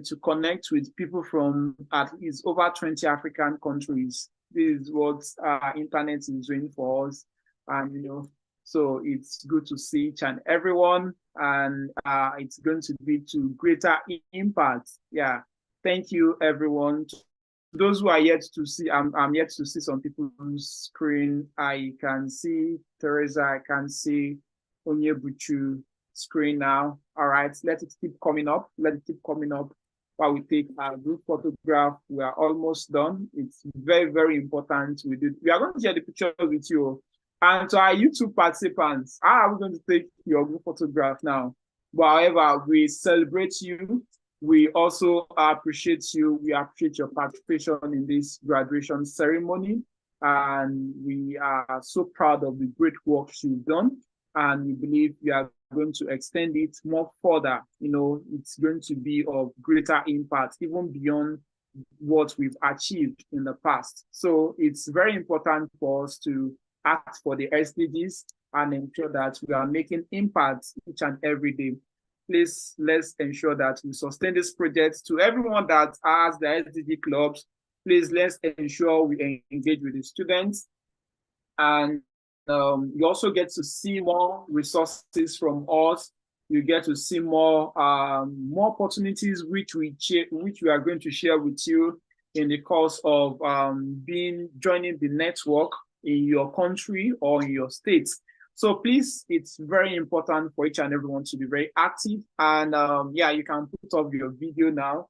to connect with people from at least over 20 African countries. This is what internet is doing for us, and you know, so it's good to see each and everyone, and it's going to be to greater impact. Yeah, thank you everyone. Those who are yet to see, I'm yet to see some people's screen. I can see Teresa, I can see Onyebuchu screen now. All right, let it keep coming up. Let it keep coming up while we take our group photograph. We are almost done. It's very important. We are going to share the pictures with you. And to our YouTube participants, how are we going to take your group photograph now? But however, we celebrate you. We also appreciate you. We appreciate your participation in this graduation ceremony. And we are so proud of the great work you've done. And we believe we are going to extend it more further. You know, it's going to be of greater impact, even beyond what we've achieved in the past. So it's very important for us to act for the SDGs and ensure that we are making impact each and every day. Please, let's ensure that we sustain this project. To everyone that has the SDG clubs, please, let's ensure we engage with the students. And you also get to see more resources from us. You get to see more opportunities which we are going to share with you in the course of joining the network in your country or in your state. So please, it's very important for each and everyone to be very active. And yeah, you can put up your video now.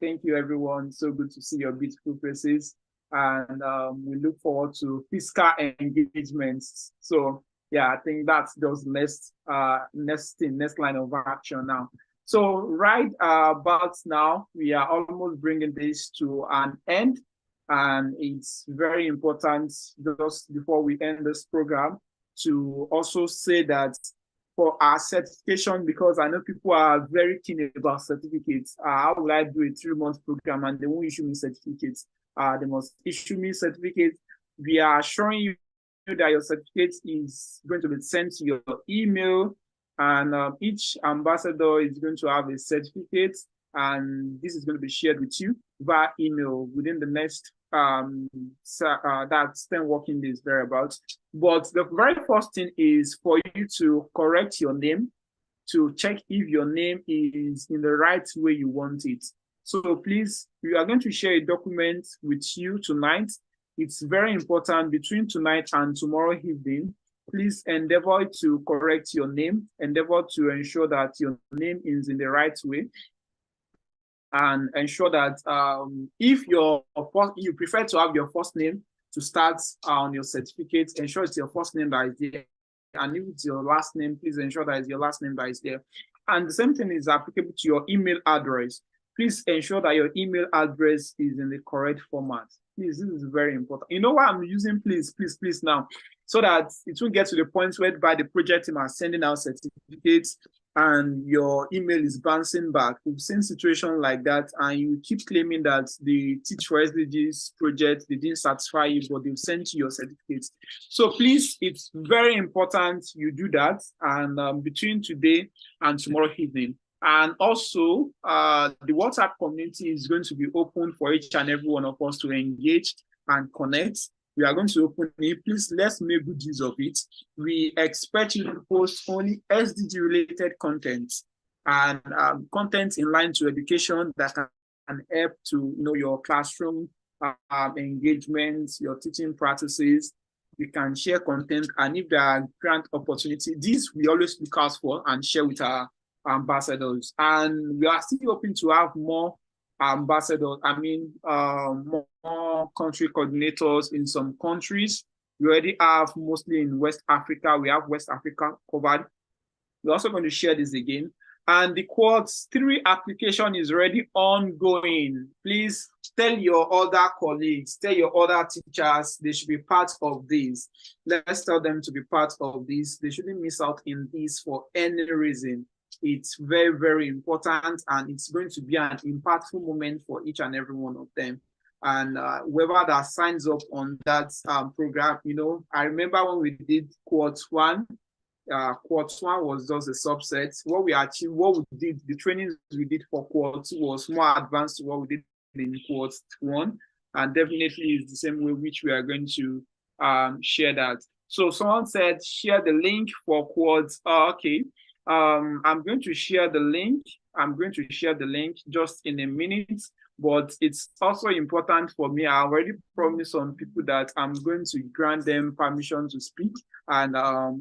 Thank you, everyone. So good to see your beautiful faces. And we look forward to physical engagements. So yeah, I think that's just next line of action now. So right about now, we are almost bringing this to an end. And it's very important, just before we end this program, to also say that for our certification, because I know people are very keen about certificates. How will I do a 3-month program and they won't issue me certificates? They must issue me certificates. We are assuring you that your certificate is going to be sent to your email, and each ambassador is going to have a certificate, and this is going to be shared with you via email within the next that's 10 working days thereabouts. But the very first thing is for you to correct your name, to check if your name is in the right way you want it. So please, we are going to share a document with you tonight. It's very important between tonight and tomorrow evening. Please endeavor to correct your name, endeavor to ensure that your name is in the right way, and ensure that if you prefer to have your first name to start on your certificate, ensure it's your first name that is there. And if it's your last name, please ensure that it's your last name that is there. And the same thing is applicable to your email address. Please ensure that your email address is in the correct format. Please, this is very important. You know why I'm using please now? So that it will get to the point where by the project team are sending out certificates and your email is bouncing back. We've seen situations like that, and you keep claiming that the Teach4SDGs project, they didn't satisfy you, but they've sent you your certificates. So please, it's very important you do that, and between today and tomorrow evening. And also, the WhatsApp community is going to be open for each and every one of us to engage and connect. We are going to open it. Please, let's make good use of it. We expect you to post only SDG related content and content in line to education that can help to your classroom engagements, your teaching practices. You can share content, and if there are grant opportunity, these we always look out for and share with our ambassadors. And we are still hoping to have more ambassadors, more country coordinators in some countries. We already have mostly in West Africa. We have West Africa covered. We're also going to share this again. And the Quartz 3 application is already ongoing. Please tell your other colleagues, tell your other teachers, they should be part of this. Let's tell them to be part of this. They shouldn't miss out in this for any reason. It's very, very important, and it's going to be an impactful moment for each and every one of them. And whoever that signs up on that program, I remember when we did Quartz 1, Quartz 1 was just a subset. What we achieved, what we did, the trainings we did for Quartz 2 was more advanced to what we did in Quartz 1, and definitely is the same way which we are going to share that. So someone said share the link for Quartz. Okay, I'm going to share the link. I'm going to share the link just in a minute. But it's also important for me. I already promised some people that I'm going to grant them permission to speak. And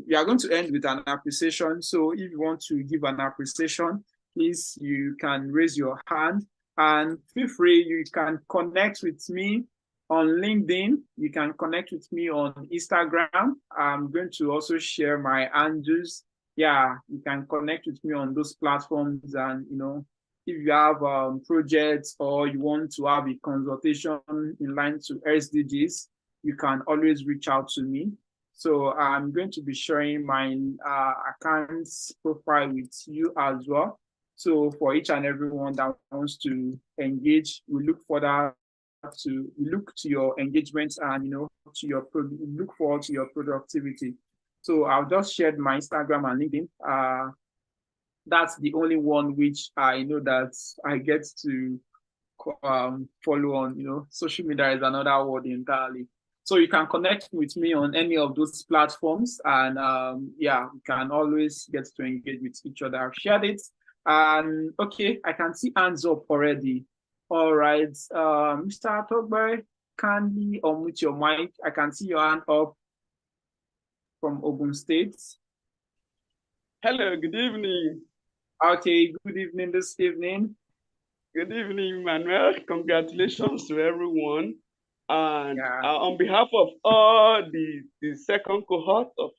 we are going to end with an appreciation. So if you want to give an appreciation, please, you can raise your hand. And feel free, you can connect with me on LinkedIn. You can connect with me on Instagram. I'm going to also share my handles. Yeah, you can connect with me on those platforms. And, if you have projects or you want to have a consultation in line to SDGs, you can always reach out to me. So I'm going to be sharing my accounts profile with you as well. So for each and everyone that wants to engage, we look to your engagements and look forward to your productivity. So I've just shared my Instagram and LinkedIn. That's the only one which I know that I get to follow on. Social media is another word entirely. So you can connect with me on any of those platforms, and yeah, we can always get to engage with each other. I've shared it, and okay, I can see hands up already. All right, Mr. Atogbe, kindly unmute your mic. I can see your hand up from Ogun State. Hello, good evening. Okay, good evening this evening. Good evening, Manuel. Congratulations to everyone. And on behalf of all the second cohort of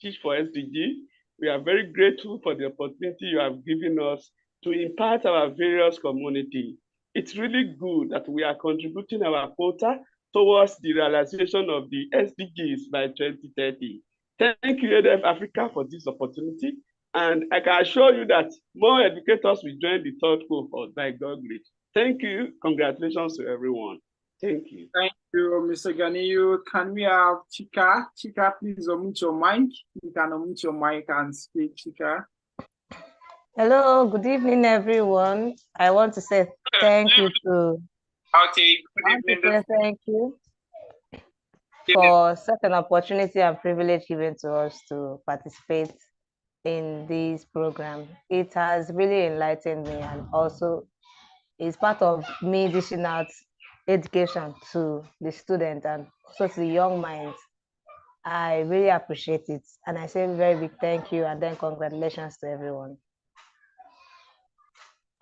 Teach4SDG, we are very grateful for the opportunity you have given us to impact our various community. It's really good that we are contributing our quota towards the realization of the SDGs by 2030. Thank you, UNEP Africa, for this opportunity. And I can assure you that more educators will join the third cohort by God's grace. Thank you. Congratulations to everyone. Thank you. Thank you, Mr. Ganiyu. Can we have Chika? Chika, please unmute your mic. You can unmute your mic and speak, Chika. Hello, good evening, everyone. I want to say thank you to. Okay, good evening. Thank you for such an opportunity and privilege given to us to participate in this program. It has really enlightened me, and also is part of me dishing out education to the student and also to the young minds. I really appreciate it, and I say a very big thank you and then congratulations to everyone.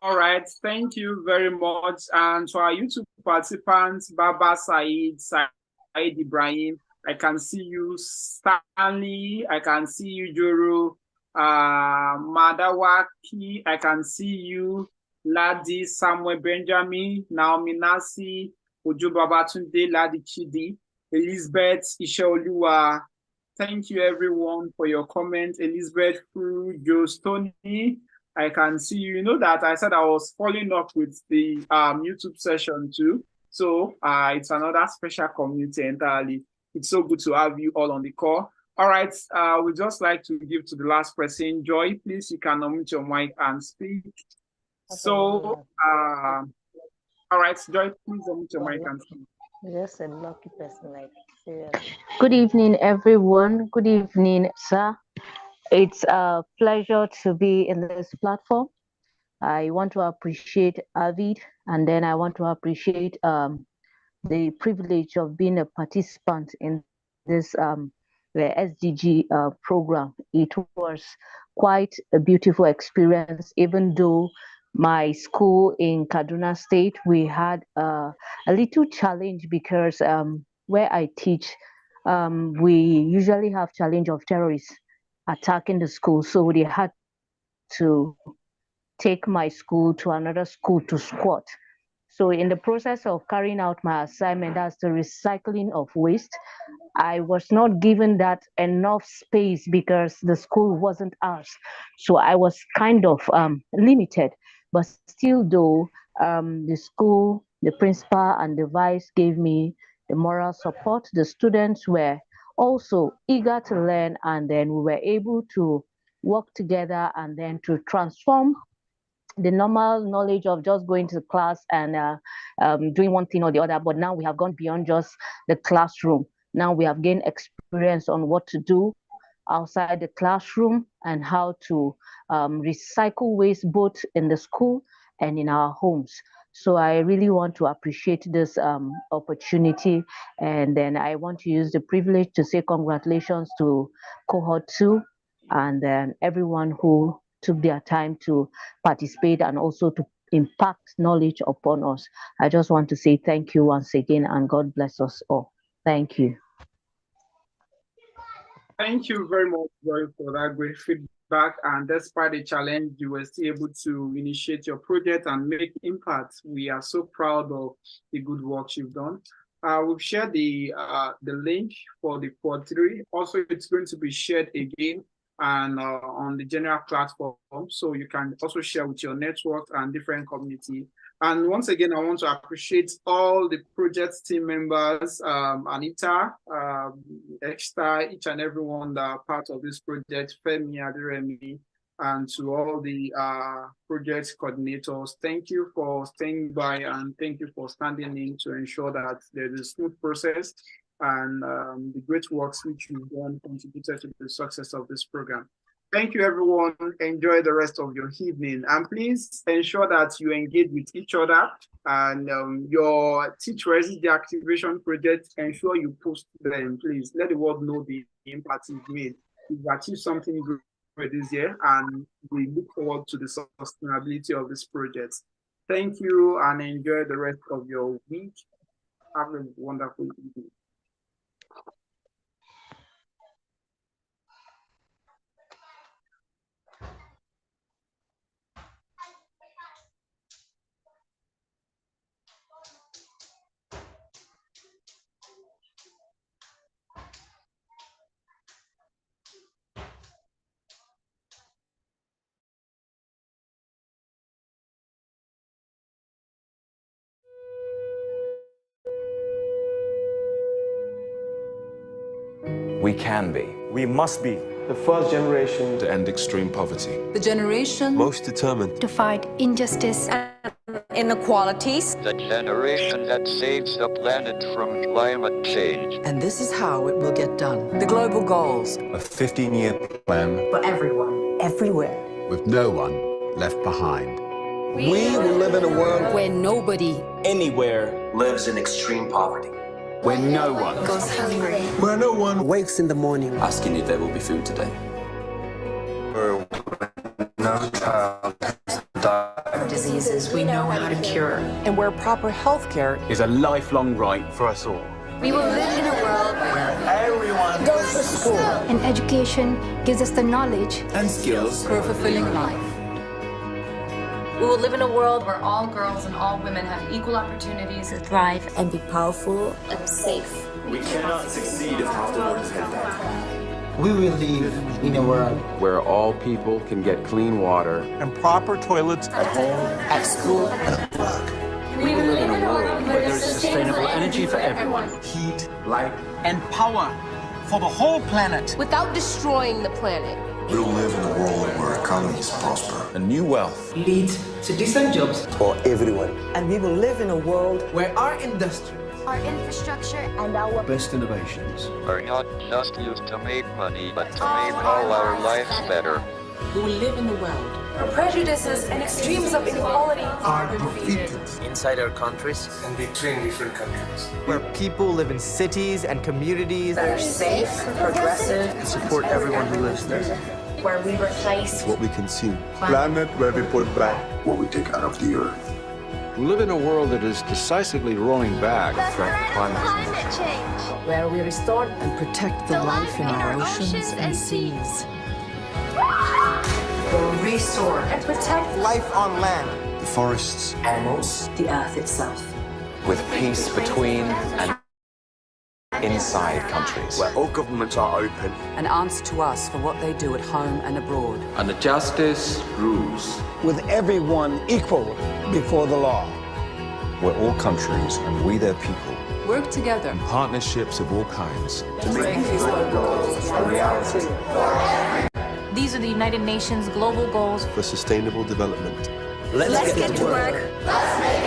All right, thank you very much. And to our YouTube participants, Baba Said Ibrahim, I can see you, Stanley, I can see you, Joro, Madawaki, I can see you, Ladi Samuel Benjamin, Naomi Nasi, Ojo Babatunde, Ladi Chidi, Elizabeth Ishaoluwa. Thank you everyone for your comment. Elizabeth Fu, Joe Stoney, I can see you. You know that I said I was following up with the YouTube session too. So it's another special community entirely. It's so good to have you all on the call. All right, we'd just like to give to the last person, Joy. Please, you can unmute your mic and speak. So, all right, Joy, please unmute your mic and speak. Just a lucky person like Good evening, everyone. Good evening, sir. It's a pleasure to be in this platform. I want to appreciate Avid, and then I want to appreciate the privilege of being a participant in this the SDG program. It was quite a beautiful experience, even though my school in Kaduna State, we had a little challenge because where I teach, we usually have challenge of terrorists attacking the school. So they had to take my school to another school to squat. So in the process of carrying out my assignment, that's the recycling of waste, I was not given that enough space because the school wasn't ours. So I was kind of limited, but still though, the school, the principal and the vice gave me the moral support. The students were also eager to learn, and then we were able to work together and then to transform the normal knowledge of just going to class and doing one thing or the other. But now we have gone beyond just the classroom. Now we have gained experience on what to do outside the classroom and how to recycle waste both in the school and in our homes. So I really want to appreciate this opportunity. And then I want to use the privilege to say congratulations to cohort 2 and then everyone who took their time to participate and also to impact knowledge upon us. I just want to say thank you once again, and God bless us all. Thank you. Thank you very much, Joy, for that great feedback. And despite the challenge, you were still able to initiate your project and make impact. We are so proud of the good work you've done. We've shared the link for the quad 3. Also, it's going to be shared again and on the general platform, so you can also share with your network and different community. And once again, I want to appreciate all the project team members, Anita, Exta, each and everyone that are part of this project, Femi, Adiremi, and to all the project coordinators. Thank you for staying by, and thank you for standing in to ensure that there's a smooth process and the great works which you've done contributed to the success of this program. Thank you, everyone. Enjoy the rest of your evening. And please ensure that you engage with each other, and your Teach4SDG activation project, ensure you post them. Please let the world know the impact you've made. You've achieved something good this year, and we look forward to the sustainability of this project. Thank you, and enjoy the rest of your week. Have a wonderful evening. We can be. We must be. The first generation to end extreme poverty. The generation most determined to fight injustice and inequalities. The generation that saves the planet from climate change. And this is how it will get done. The global goals. A 15-year plan For everyone. Everywhere. with no one left behind. We will live in a world where nobody Anywhere lives in extreme poverty. Where no one goes hungry. Where no one Wakes in the morning. Asking if there will be food today. Where no child has died. Diseases we know how to cure. And where proper health care Is a lifelong right for us all. We will live in a world where Everyone goes to school. And education gives us the knowledge and skills for a fulfilling life. We will live in a world where all girls and all women have equal opportunities to thrive and be powerful and safe. We cannot succeed if half the world is headed back. We will live in a world where all people can get clean water and proper toilets at home, at school, and at work. We will live in a world where there is sustainable energy for everyone, heat, light, and power for the whole planet. without destroying the planet. We will live in a world where economies prosper and new wealth Leads to decent jobs for everyone. and we will live in a world where our industries our infrastructure, and our best innovations are not just used to make money, but to make all our lives better. We will live in a world where prejudices and extremes of inequality are defeated inside our countries and between different countries, where people live in cities and communities that are safe, progressive, and support everyone who lives there, where we replace what we consume, planet where we put back what we take out of the earth. We live in a world that is decisively rolling back the threat of climate change, where we restore and protect the life in our oceans and seas. We'll restore and protect life on land, the forests, animals, the earth itself. With peace between and inside countries. where all governments are open And answer to us for what they do at home and abroad. And the justice rules. with everyone equal before the law. where all countries and we their people Work together. partnerships of all kinds to make these goals a reality. These are the United Nations global goals for sustainable development. Let's get to work. Let's make